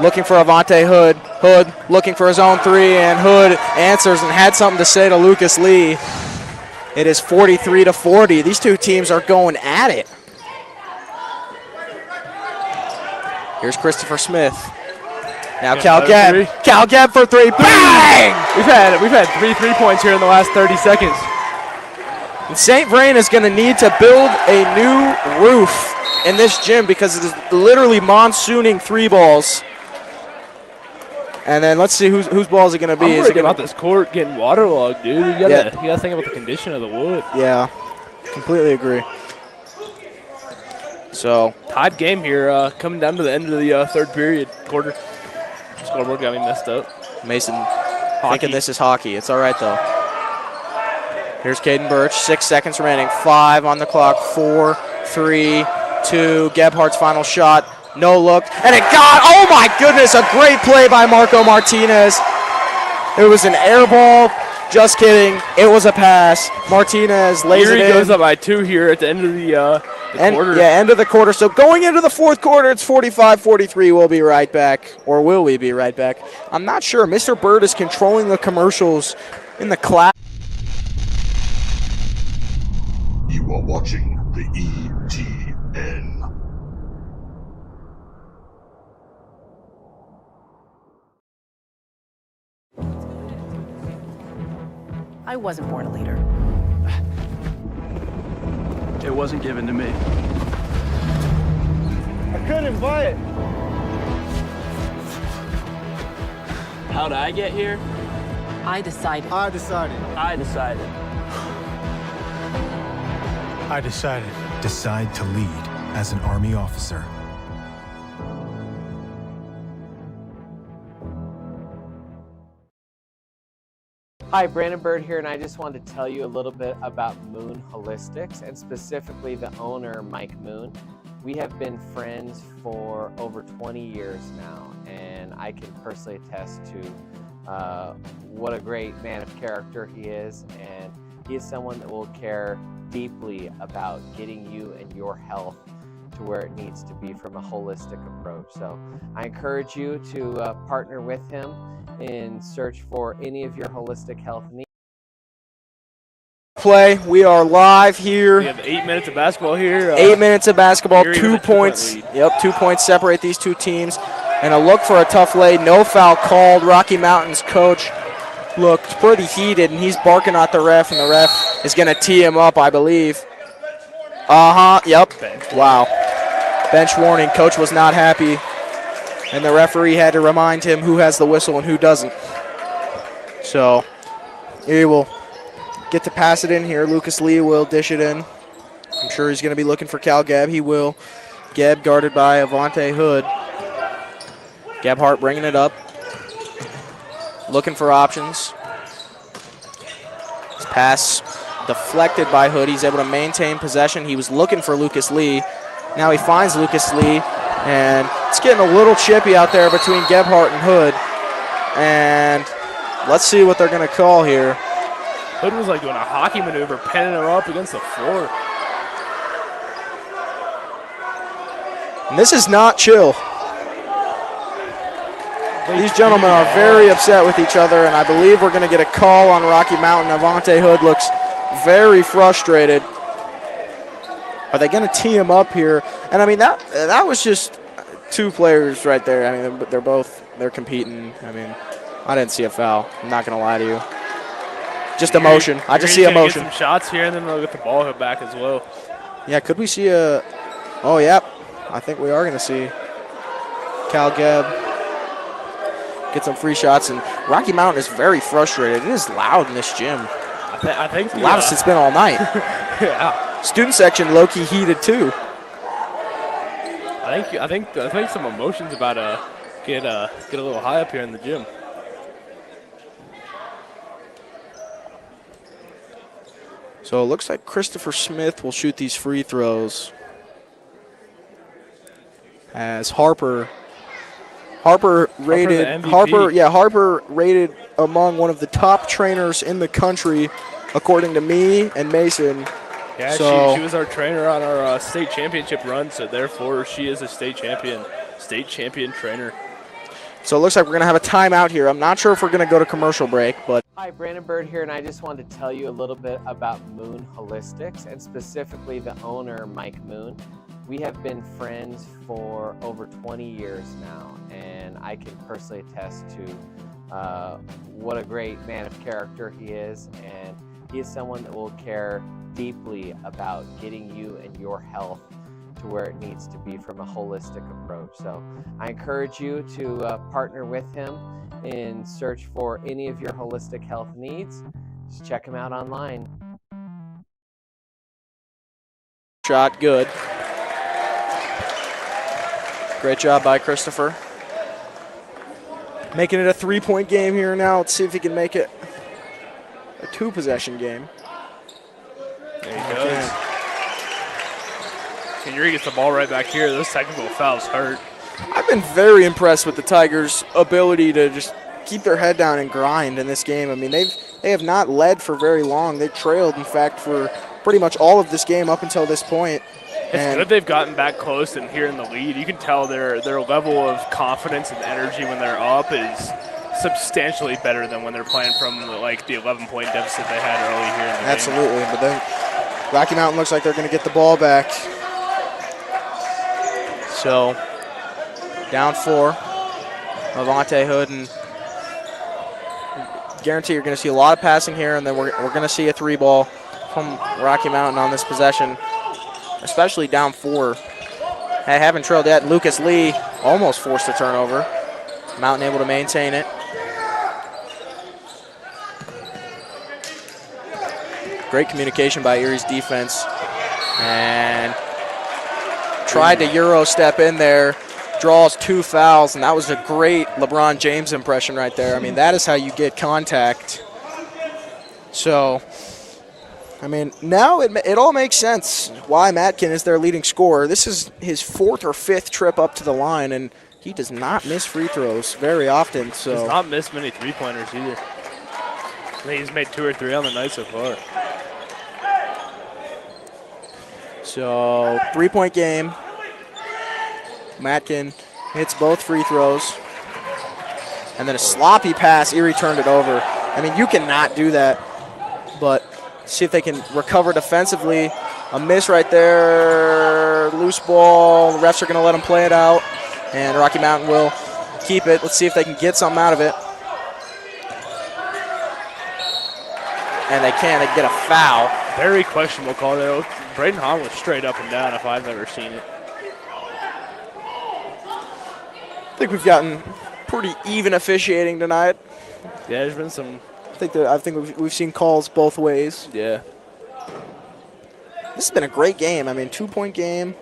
looking for Avante Hood. Hood looking for his own three, and Hood answers and had something to say to Lucas Lee. It is 43-40. These two teams are going at it. Here's Christopher Smith. Now Cal Gab. Cal Gab for three. Bang! We've had 3 3-points here in the last 30 seconds. And St. Vrain is going to need to build a new roof in this gym because it is literally monsooning 3 balls. And then let's see whose ball is it going to be. I'm worried about this court getting waterlogged, dude. You gotta think about the condition of the wood. Yeah, completely agree. So tied game here, coming down to the end of the third period quarter. Scoreboard got me messed up. Mason thinking this is hockey. It's all right though. Here's Caden Birch. 6 seconds remaining. 5 on the clock. 4, 3, 2. Gebhardt's final shot. No look, and it got. Oh my goodness! A great play by Marco Martinez. It was an air ball. Just kidding. It was a pass. Martinez lays it in. Erie goes up by 2 here at the end of the quarter. Yeah, end of the quarter. So going into the fourth quarter, it's 45-43. We'll be right back. Or will we be right back? I'm not sure. Mr. Bird is controlling the commercials in the class. You are watching the ETN. I wasn't born a leader. It wasn't given to me. I couldn't buy it. How'd I get here? I decided. I decided. I decided. I decided. Decide to lead as an Army officer. Hi, Brandon Bird here, and I just wanted to tell you a little bit about Moon Holistics, and specifically the owner, Mike Moon. We have been friends for over 20 years now, and I can personally attest to what a great man of character he is, and he is someone that will care deeply about getting you and your health to where it needs to be from a holistic approach. So I encourage you to partner with him in search for any of your holistic health needs. Play. We are live here. We have 8 minutes of basketball here. 8 minutes of basketball, Erie 2 with a points. 2-point lead. Yep, 2 points separate these two teams. And a look for a tough lay. No foul called. Rocky Mountain's coach looked pretty heated, and he's barking at the ref, and the ref is going to tee him up, I believe. Yep. Wow. Bench warning. Coach was not happy, and the referee had to remind him who has the whistle and who doesn't. So he will get to pass it in here. Lucas Lee will dish it in. I'm sure he's going to be looking for Cal Gebb. He will. Gebb guarded by Avante Hood. Gebhart bringing it up. Looking for options. His pass deflected by Hood. He's able to maintain possession. He was looking for Lucas Lee. Now he finds Lucas Lee, and it's getting a little chippy out there between Gebhart and Hood. And let's see what they're going to call here. Hood was like doing a hockey maneuver, pinning him up against the floor. And this is not chill. These gentlemen are very upset with each other, and I believe we're going to get a call on Rocky Mountain. Avante Hood looks very frustrated. Are they going to tee him up here? And I mean, that was just two players right there. I mean, they're competing. I mean, I didn't see a foul. I'm not going to lie to you. Just emotion. I just see emotion. Get some shots here, and then they'll get the ball back as well. Yeah, could we see a? Oh, yep. I think we are going to see Cal Gebb get some free shots, and Rocky Mountain is very frustrated. It is loud in this gym. I think the loudest it's been all night. Yeah. Student section low-key heated too. I think some emotions about to get a little high up here in the gym. So it looks like Christopher Smith will shoot these free throws as Harper rated among one of the top trainers in the country, according to me and Mason. Yeah, so she was our trainer on our state championship run, so therefore she is a state champion trainer. So it looks like we're going to have a timeout here. I'm not sure if we're going to go to commercial break, but. Hi, Brandon Bird here, and I just wanted to tell you a little bit about Moon Holistics, and specifically the owner, Mike Moon. We have been friends for over 20 years now, and I can personally attest to what a great man of character he is, and he is someone that will care deeply about getting you and your health to where it needs to be from a holistic approach. So I encourage you to partner with him in search for any of your holistic health needs. Just check him out online. Shot good. Great job by Christopher. Making it a 3-point game here now. Let's see if he can make it a 2-possession game. There he goes. And Erie gets the ball right back here. Those technical fouls hurt. I've been very impressed with the Tigers' ability to just keep their head down and grind in this game. I mean, they have not led for very long. They trailed, in fact, for pretty much all of this game up until this point. It's good they've gotten back close and here in the lead. You can tell their level of confidence and energy when they're up is substantially better than when they're playing from the 11-point deficit they had early here in the game. Absolutely, but then Rocky Mountain looks like they're going to get the ball back. So, down 4. Avante Hood, and guarantee you're going to see a lot of passing here, and then we're going to see a 3-ball from Rocky Mountain on this possession, especially down 4. Haven't trailed yet. Lucas Lee almost forced a turnover. Mountain able to maintain it. Great communication by Erie's defense, and tried to Euro step in there, draws 2 fouls, and that was a great LeBron James impression right there. I mean, that is how you get contact So, I mean, now it all makes sense why Matkin is their leading scorer. This is his 4th or 5th trip up to the line, and he does not miss free throws very often. So Does not miss many three-pointers either. I think he's made 2 or 3 on the night so far. So 3-point game. Matkin hits both free throws. And then a sloppy pass. Erie turned it over. I mean, you cannot do that. But see if they can recover defensively. A miss right there. Loose ball. The refs are going to let them play it out. And Rocky Mountain will keep it. Let's see if they can get something out of it. And they can. They get a foul. Very questionable call there. Braden Hahn was straight up and down if I've ever seen it. I think we've gotten pretty even officiating tonight. Yeah, there's been some. I think we've seen calls both ways. Yeah. This has been a great game. I mean, 2-point game.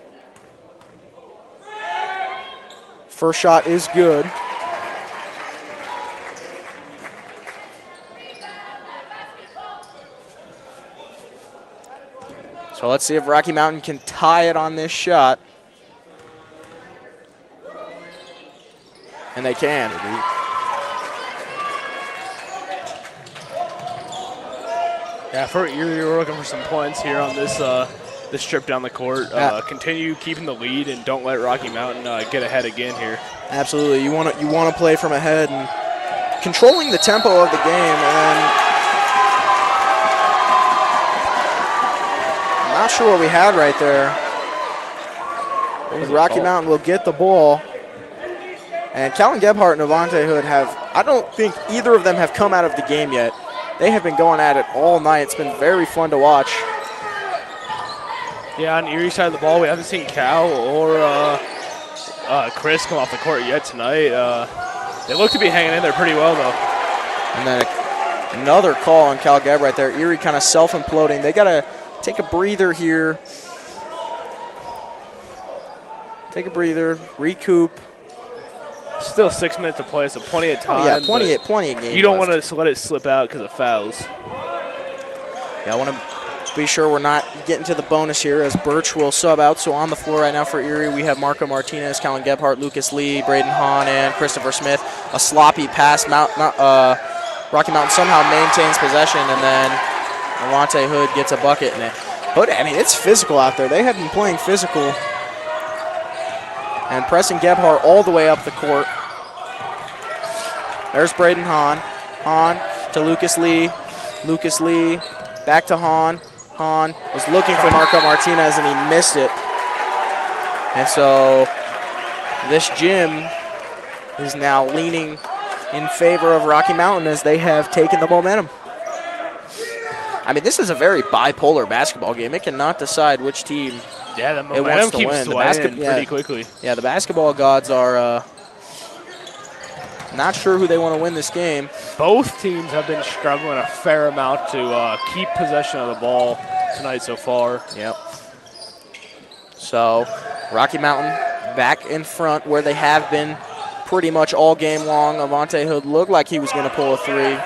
First shot is good. So let's see if Rocky Mountain can tie it on this shot. And they can. Yeah, for Erie, we're looking for some points here on this this trip down the court. Continue keeping the lead and don't let Rocky Mountain get ahead again here. Absolutely, you want to play from ahead and controlling the tempo of the game. And I'm not sure what we had right there. Rocky Mountain will get the ball. And Calvin Gebhardt and Avante Hood I don't think either of them have come out of the game yet. They have been going at it all night. It's been very fun to watch. Yeah, on Erie side of the ball, we haven't seen Cal or Chris come off the court yet tonight. They look to be hanging in there pretty well, though. And then another call on Cal Gebb right there. Erie kind of self-imploding. They got to take a breather here. Take a breather, recoup. Still 6 minutes to play, so plenty of time. Oh, yeah, plenty of game. You don't want to let it slip out because of fouls. Yeah, I want to be sure we're not getting to the bonus here as Birch will sub out. So on the floor right now for Erie, we have Marco Martinez, Calvin Gebhardt, Lucas Lee, Braden Hahn, and Christopher Smith. A sloppy pass. Rocky Mountain somehow maintains possession, and then Avante Hood gets a bucket. And Hood, I mean, it's physical out there. They have been playing physical. And pressing Gebhardt all the way up the court. There's Braden Hahn. Hahn to Lucas Lee. Lucas Lee back to Hahn. Hahn was looking for Marco Martinez and he missed it. And so this gym is now leaning in favor of Rocky Mountain as they have taken the momentum. I mean, this is a very bipolar basketball game. It cannot decide which team the momentum keeps swaying pretty quickly. Yeah, the basketball gods are not sure who they want to win this game. Both teams have been struggling a fair amount to keep possession of the ball tonight so far. Yep. So Rocky Mountain back in front where they have been pretty much all game long. Avante Hood looked like he was going to pull a three.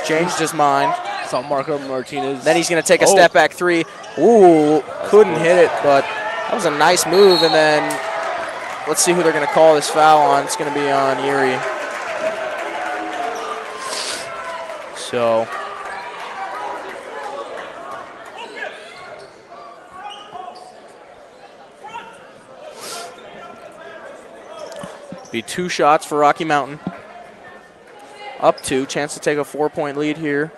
Changed his mind. Saw Marco Martinez. Then he's going to take a step back three. Ooh, couldn't hit it, but that was a nice move. And then let's see who they're going to call this foul on. It's going to be on Erie. So be 2 shots for Rocky Mountain. Up 2, chance to take a 4-point lead here.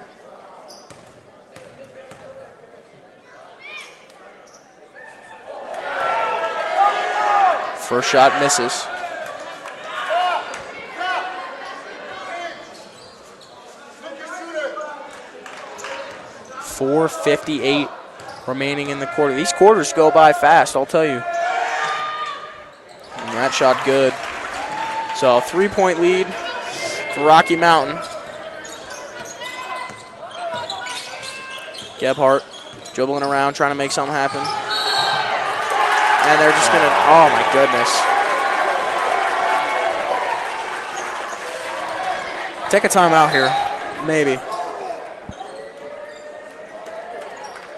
First shot misses. .458 remaining in the quarter. These quarters go by fast, I'll tell you. And that shot good. So 3-point lead for Rocky Mountain. Gebhardt dribbling around, trying to make something happen. And they're just gonna, oh my goodness. Take a timeout here, maybe.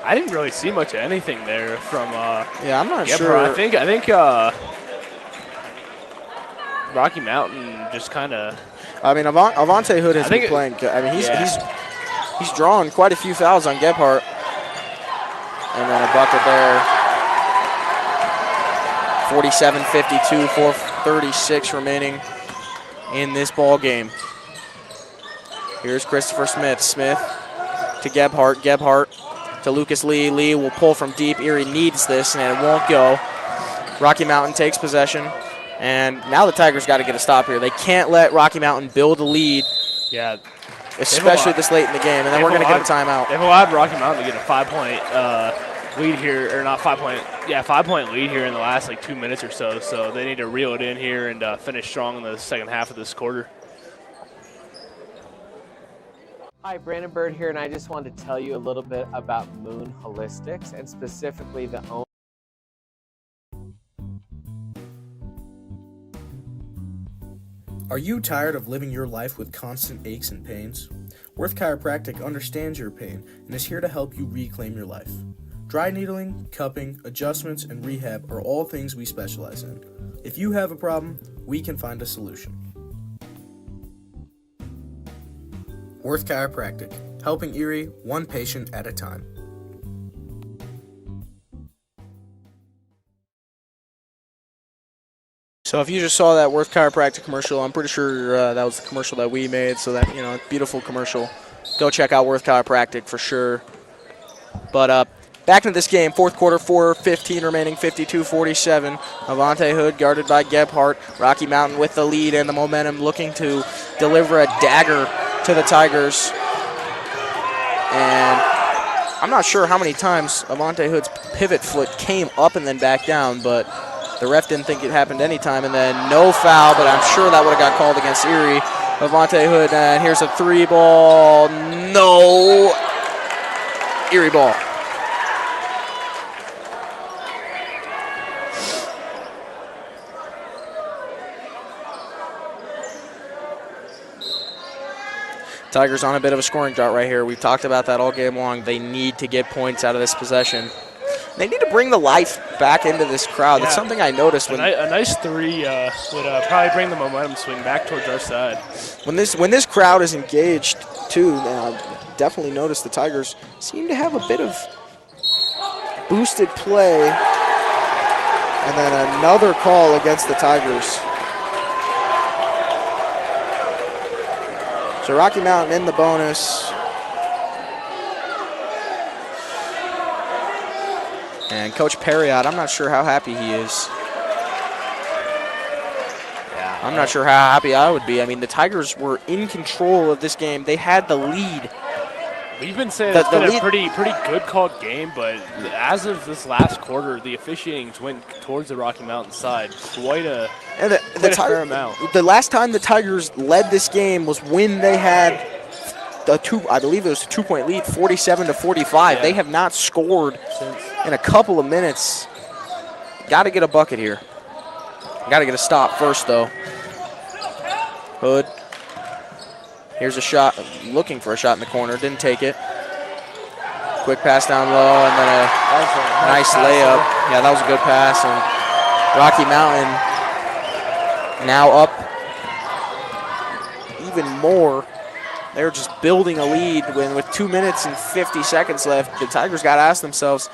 I didn't really see much of anything there from. Yeah, I'm not Gebhardt. sure. I think Rocky Mountain just kind of. I mean, Avante Hood has been playing good. I mean, he's drawn quite a few fouls on Gebhardt. And then a bucket there. 47-52, 4:36 remaining in this ball game. Here's Christopher Smith. Smith to Gebhardt. Gebhardt to Lucas Lee. Lee will pull from deep. Erie needs this, and it won't go. Rocky Mountain takes possession. And now the Tigers got to get a stop here. They can't let Rocky Mountain build a lead. Yeah. Especially this late in the game. And then we're going to get a timeout. They've allowed Rocky Mountain to get a 5-point lead here, or not 5-point, 5-point lead here in the last like 2 minutes or so. So they need to reel it in here and finish strong in the second half of this quarter. Hi, Brandon Bird here, and I just wanted to tell you a little bit about Moon Holistics and specifically the owner. Are you tired of living your life with constant aches and pains? Worth Chiropractic understands your pain and is here to help you reclaim your life. Dry needling, cupping, adjustments, and rehab are all things we specialize in. If you have a problem, we can find a solution. Worth Chiropractic, helping Erie one patient at a time. So if you just saw that Worth Chiropractic commercial, I'm pretty sure that was the commercial that we made. So that, beautiful commercial. Go check out Worth Chiropractic for sure. But back into this game, fourth quarter, 4:15 remaining, 52-47. Avante Hood guarded by Gebhardt. Rocky Mountain with the lead and the momentum, looking to deliver a dagger to the Tigers. And I'm not sure how many times Avante Hood's pivot foot came up and then back down, but the ref didn't think it happened any time, and then no foul, but I'm sure that would have got called against Erie. Avante Hood, and here's a 3-ball. No. Erie ball. Tigers on a bit of a scoring drought right here. We've talked about that all game long. They need to get points out of this possession. They need to bring the life back into this crowd. That's something I noticed. When a nice three would probably bring the momentum swing back towards our side. When this crowd is engaged, too, I definitely noticed the Tigers seem to have a bit of boosted play. And then another call against the Tigers. So Rocky Mountain in the bonus. And Coach Perriott, I'm not sure how happy he is. Yeah, I'm not sure how happy I would be. I mean, the Tigers were in control of this game. They had the lead. We've been saying it's been a pretty good called game, but as of this last quarter, the officiating went towards the Rocky Mountain side. Quite a fair amount. The last time the Tigers led this game was when they had I believe it was a 2-point lead, 47-45. Yeah. They have not scored in a couple of minutes. Got to get a bucket here. Got to get a stop first, though. Hood. Here's a shot, looking for a shot in the corner. Didn't take it. Quick pass down low, and then a nice layup. Yeah, that was a good pass. And Rocky Mountain now up even more. They're just building a lead with 2 minutes and 50 seconds left. The Tigers got to ask themselves,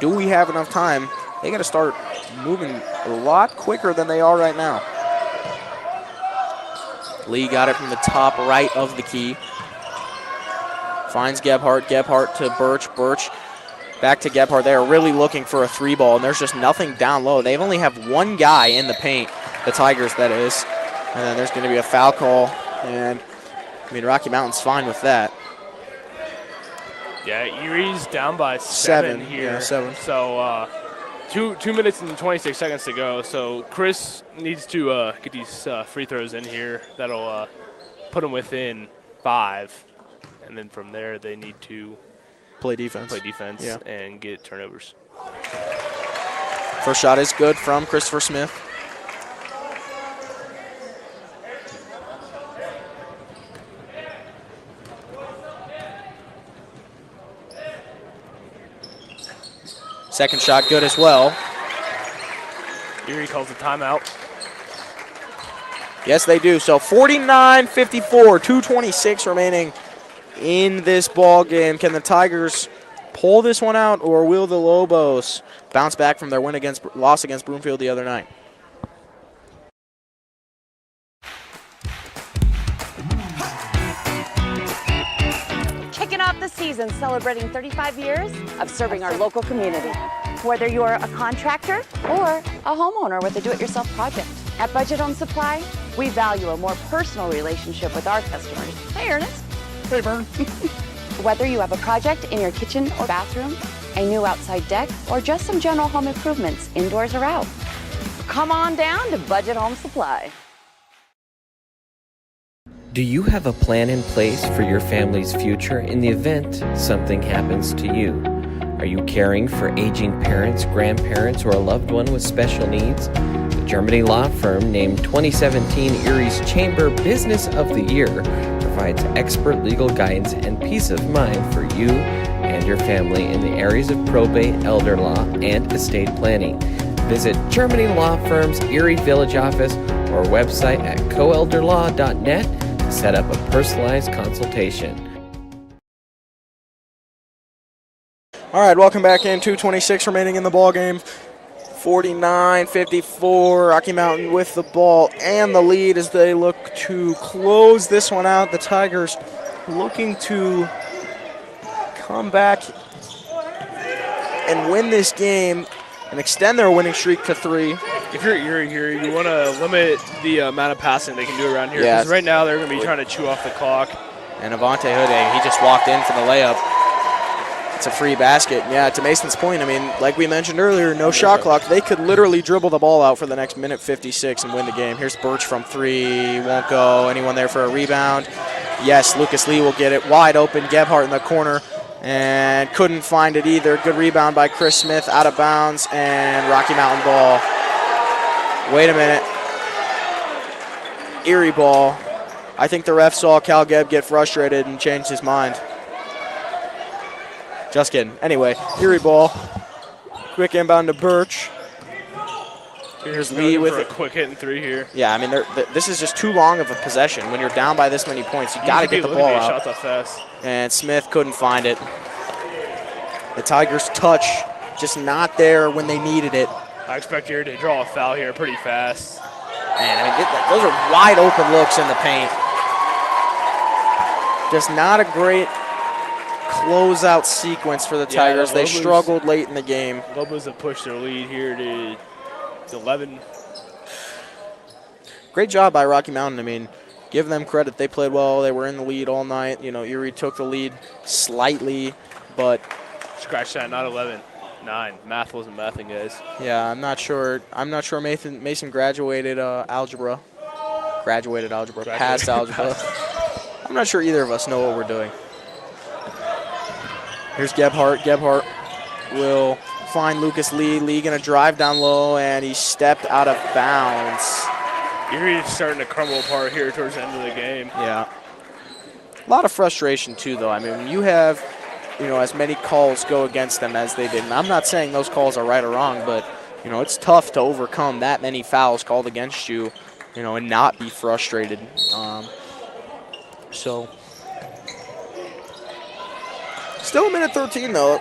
do we have enough time? They got to start moving a lot quicker than they are right now. Lee got it from the top right of the key. Finds Gebhardt. Gebhardt to Birch. Birch back to Gebhardt. They are really looking for a 3-ball, and there's just nothing down low. They only have one guy in the paint, the Tigers, that is. And then there's going to be a foul call, and Rocky Mountain's fine with that. Yeah, Erie's down by 7 here. Yeah, 7. So 2 minutes and 26 seconds to go. So Chris needs to get these free throws in here. That'll put them within 5. And then from there, they need to play defense and get turnovers. First shot is good from Christopher Smith. Second shot good as well. Erie calls a timeout. Yes, they do. So 49-54, 2:26 remaining in this ball game. Can the Tigers pull this one out, or will the Lobos bounce back from their loss against Broomfield the other night? Kicking off the season celebrating 35 years of serving our local community. Whether you're a contractor or a homeowner with a do-it-yourself project. At Budget Home Supply, we value a more personal relationship with our customers. Hey, Ernest. Hey, Vern. Whether you have a project in your kitchen or bathroom, a new outside deck, or just some general home improvements, indoors or out, come on down to Budget Home Supply. Do you have a plan in place for your family's future in the event something happens to you? Are you caring for aging parents, grandparents, or a loved one with special needs? The Germany law firm named 2017 Erie's Chamber Business of the Year provides expert legal guidance and peace of mind for you and your family in the areas of probate, elder law, and estate planning. Visit Germany Law Firm's Erie Village office or website at coelderlaw.net to set up a personalized consultation. All right, welcome back in. 2:26 remaining in the ball game. 49-54. Rocky Mountain with the ball and the lead as they look to close this one out. The Tigers looking to come back and win this game and extend their winning streak to 3. If you're Erie here, you want to limit the amount of passing they can do around here. Yes. Because right now they're going to be trying to chew off the clock. And Avante Hood, he just walked in for the layup. It's a free basket. Yeah, to Mason's point, I mean, like we mentioned earlier, no shot clock. They could literally dribble the ball out for the next minute 56 and win the game. Here's Birch from 3. Won't go. Anyone there for a rebound? Yes, Lucas Lee will get it. Wide open. Gebhardt in the corner. And couldn't find it either. Good rebound by Chris Smith. Out of bounds. And Rocky Mountain ball. Wait a minute. Erie ball. I think the ref saw Cal Gebb get frustrated and changed his mind. Just kidding. Anyway, Erie ball. Quick inbound to Birch. Here's Lee with a quick hit and 3 here. Yeah, I mean, this is just too long of a possession. When you're down by this many points, you got to get the ball out. Shots off fast. And Smith couldn't find it. The Tigers' touch just not there when they needed it. I expect Erie to draw a foul here pretty fast. Man, I mean, those are wide open looks in the paint. Just not a great closeout sequence for the Tigers. The they struggled late in the game. Lobos have pushed their lead here to 11. Great job by Rocky Mountain. I mean, give them credit. They played well. They were in the lead all night. You know, Erie took the lead slightly, but scratch that, not 11. 9. Math wasn't mathing, guys. Yeah, I'm not sure Mason graduated algebra. Passed algebra. I'm not sure either of us know what we're doing. Here's Gebhardt. Gebhardt will find Lucas Lee. Lee going to drive down low, and he stepped out of bounds. Erie is starting to crumble apart here towards the end of the game. Yeah. A lot of frustration, too, though. I mean, when you have, as many calls go against them as they did, and I'm not saying those calls are right or wrong, but, it's tough to overcome that many fouls called against you, and not be frustrated. So, still a minute 13, though.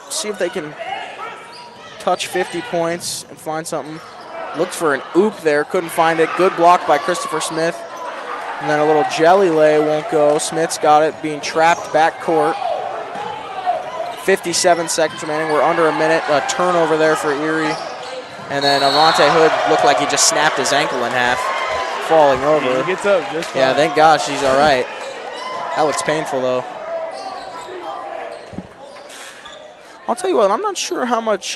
See if they can touch 50 points and find something. Looked for an oop there, couldn't find it. Good block by Christopher Smith. And then a little jelly lay won't go. Smith's got it, being trapped backcourt. 57 seconds remaining. We're under a minute. A turnover there for Erie. And then Avante Hood looked like he just snapped his ankle in half, falling over. He gets up just fine. Yeah, thank gosh he's all right. That looks painful, though. I'll tell you what, I'm not sure how much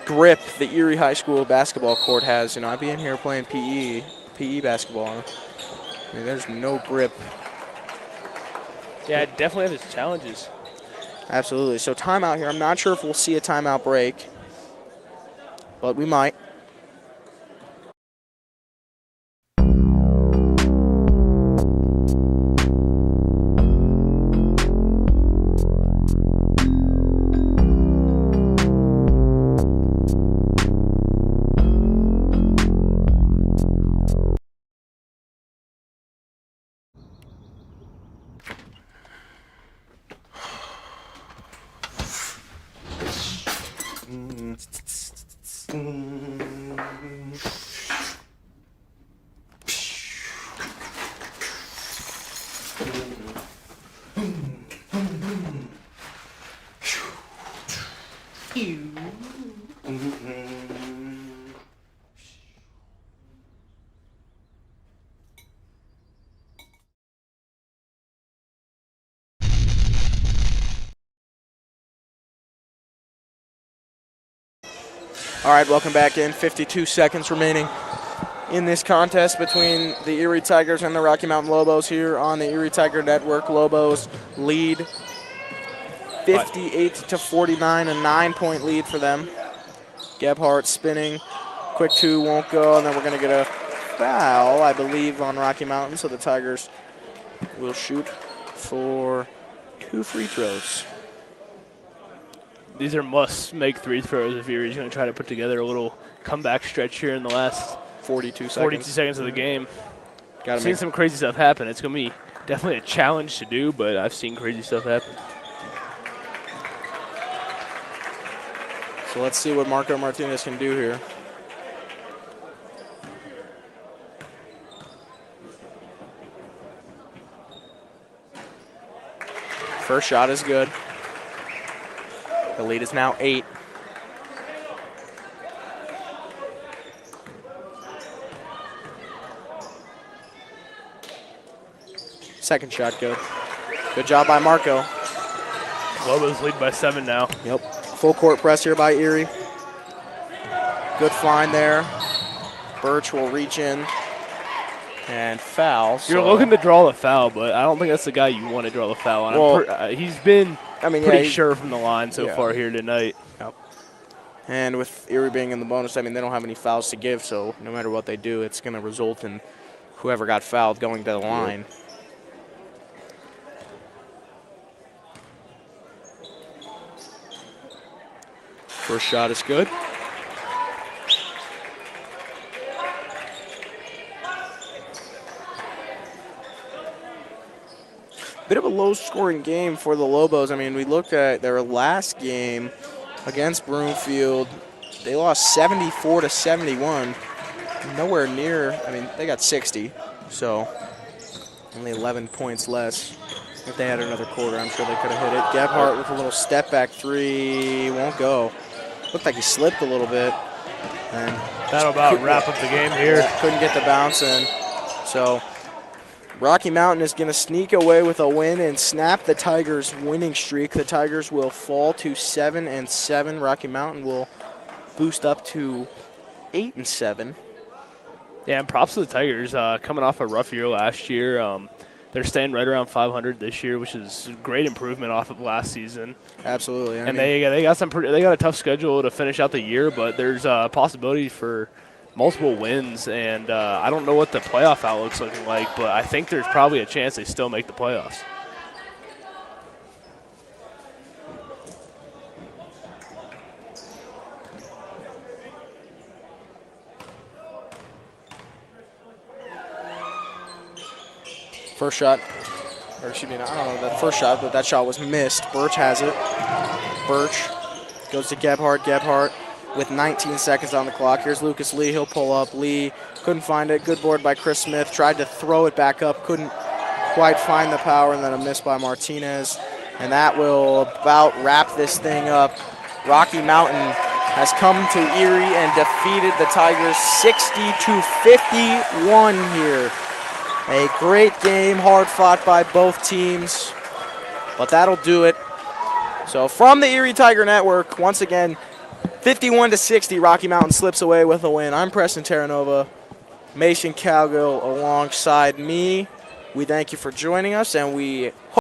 grip the Erie High School basketball court has. I'd be in here playing PE basketball. I mean, there's no grip. Yeah, it definitely has its challenges. Absolutely. So timeout here. I'm not sure if we'll see a timeout break, but we might. All right, welcome back in. 52 seconds remaining in this contest between the Erie Tigers and the Rocky Mountain Lobos here on the Erie Tiger Network. Lobos lead 58-49, a 9-point lead for them. Gebhardt spinning. Quick two won't go, and then we're going to get a foul, I believe, on Rocky Mountain, so the Tigers will shoot for 2 free throws. These are must-make free throws if Erie's going to try to put together a little comeback stretch here in the last 42 seconds of the game. I've seen some crazy stuff happen. It's going to be definitely a challenge to do, but I've seen crazy stuff happen. So let's see what Marco Martinez can do here. First shot is good. The lead is now 8. Second shot good. Good job by Marco. Lobos lead by 7 now. Yep. Full court press here by Erie. Good find there. Birch will reach in and foul. You're looking to draw the foul, but I don't think that's the guy you want to draw the foul on. Well, he's been pretty yeah, sure from the line so far here tonight. Yep. And with Erie being in the bonus, I mean, they don't have any fouls to give, so no matter what they do, it's going to result in whoever got fouled going to the line. First shot is good. Bit of a low-scoring game for the Lobos. I mean, we looked at their last game against Broomfield. They lost 74-71. Nowhere near. I mean, they got 60, so only 11 points less. If they had another quarter, I'm sure they could have hit it. Gebhardt with a little step-back three. Won't go. Looked like he slipped a little bit. And that'll about wrap up the game here. Couldn't get the bounce in. So Rocky Mountain is going to sneak away with a win and snap the Tigers' winning streak. The Tigers will fall to 7-7. Rocky Mountain will boost up to 8-7. Yeah, and props to the Tigers. Coming off a rough year last year. They're staying right around 500 this year, which is a great improvement off of last season. Absolutely. And they got they got a tough schedule to finish out the year, but there's a possibility for multiple wins. And I don't know what the playoff outlook's looking like, but I think there's probably a chance they still make the playoffs. First shot, or excuse me, I don't know that first shot, but that shot was missed. Birch has it. Birch goes to Gebhardt. Gebhardt with 19 seconds on the clock. Here's Lucas Lee. He'll pull up. Lee couldn't find it. Good board by Chris Smith. Tried to throw it back up. Couldn't quite find the power, and then a miss by Martinez. And that will about wrap this thing up. Rocky Mountain has come to Erie and defeated the Tigers 60-51 here. A great game, hard fought by both teams, but that'll do it. So from the Erie Tiger Network, once again, 51-60, Rocky Mountain slips away with a win. I'm Preston Terranova, Mason Calgill alongside me. We thank you for joining us, and we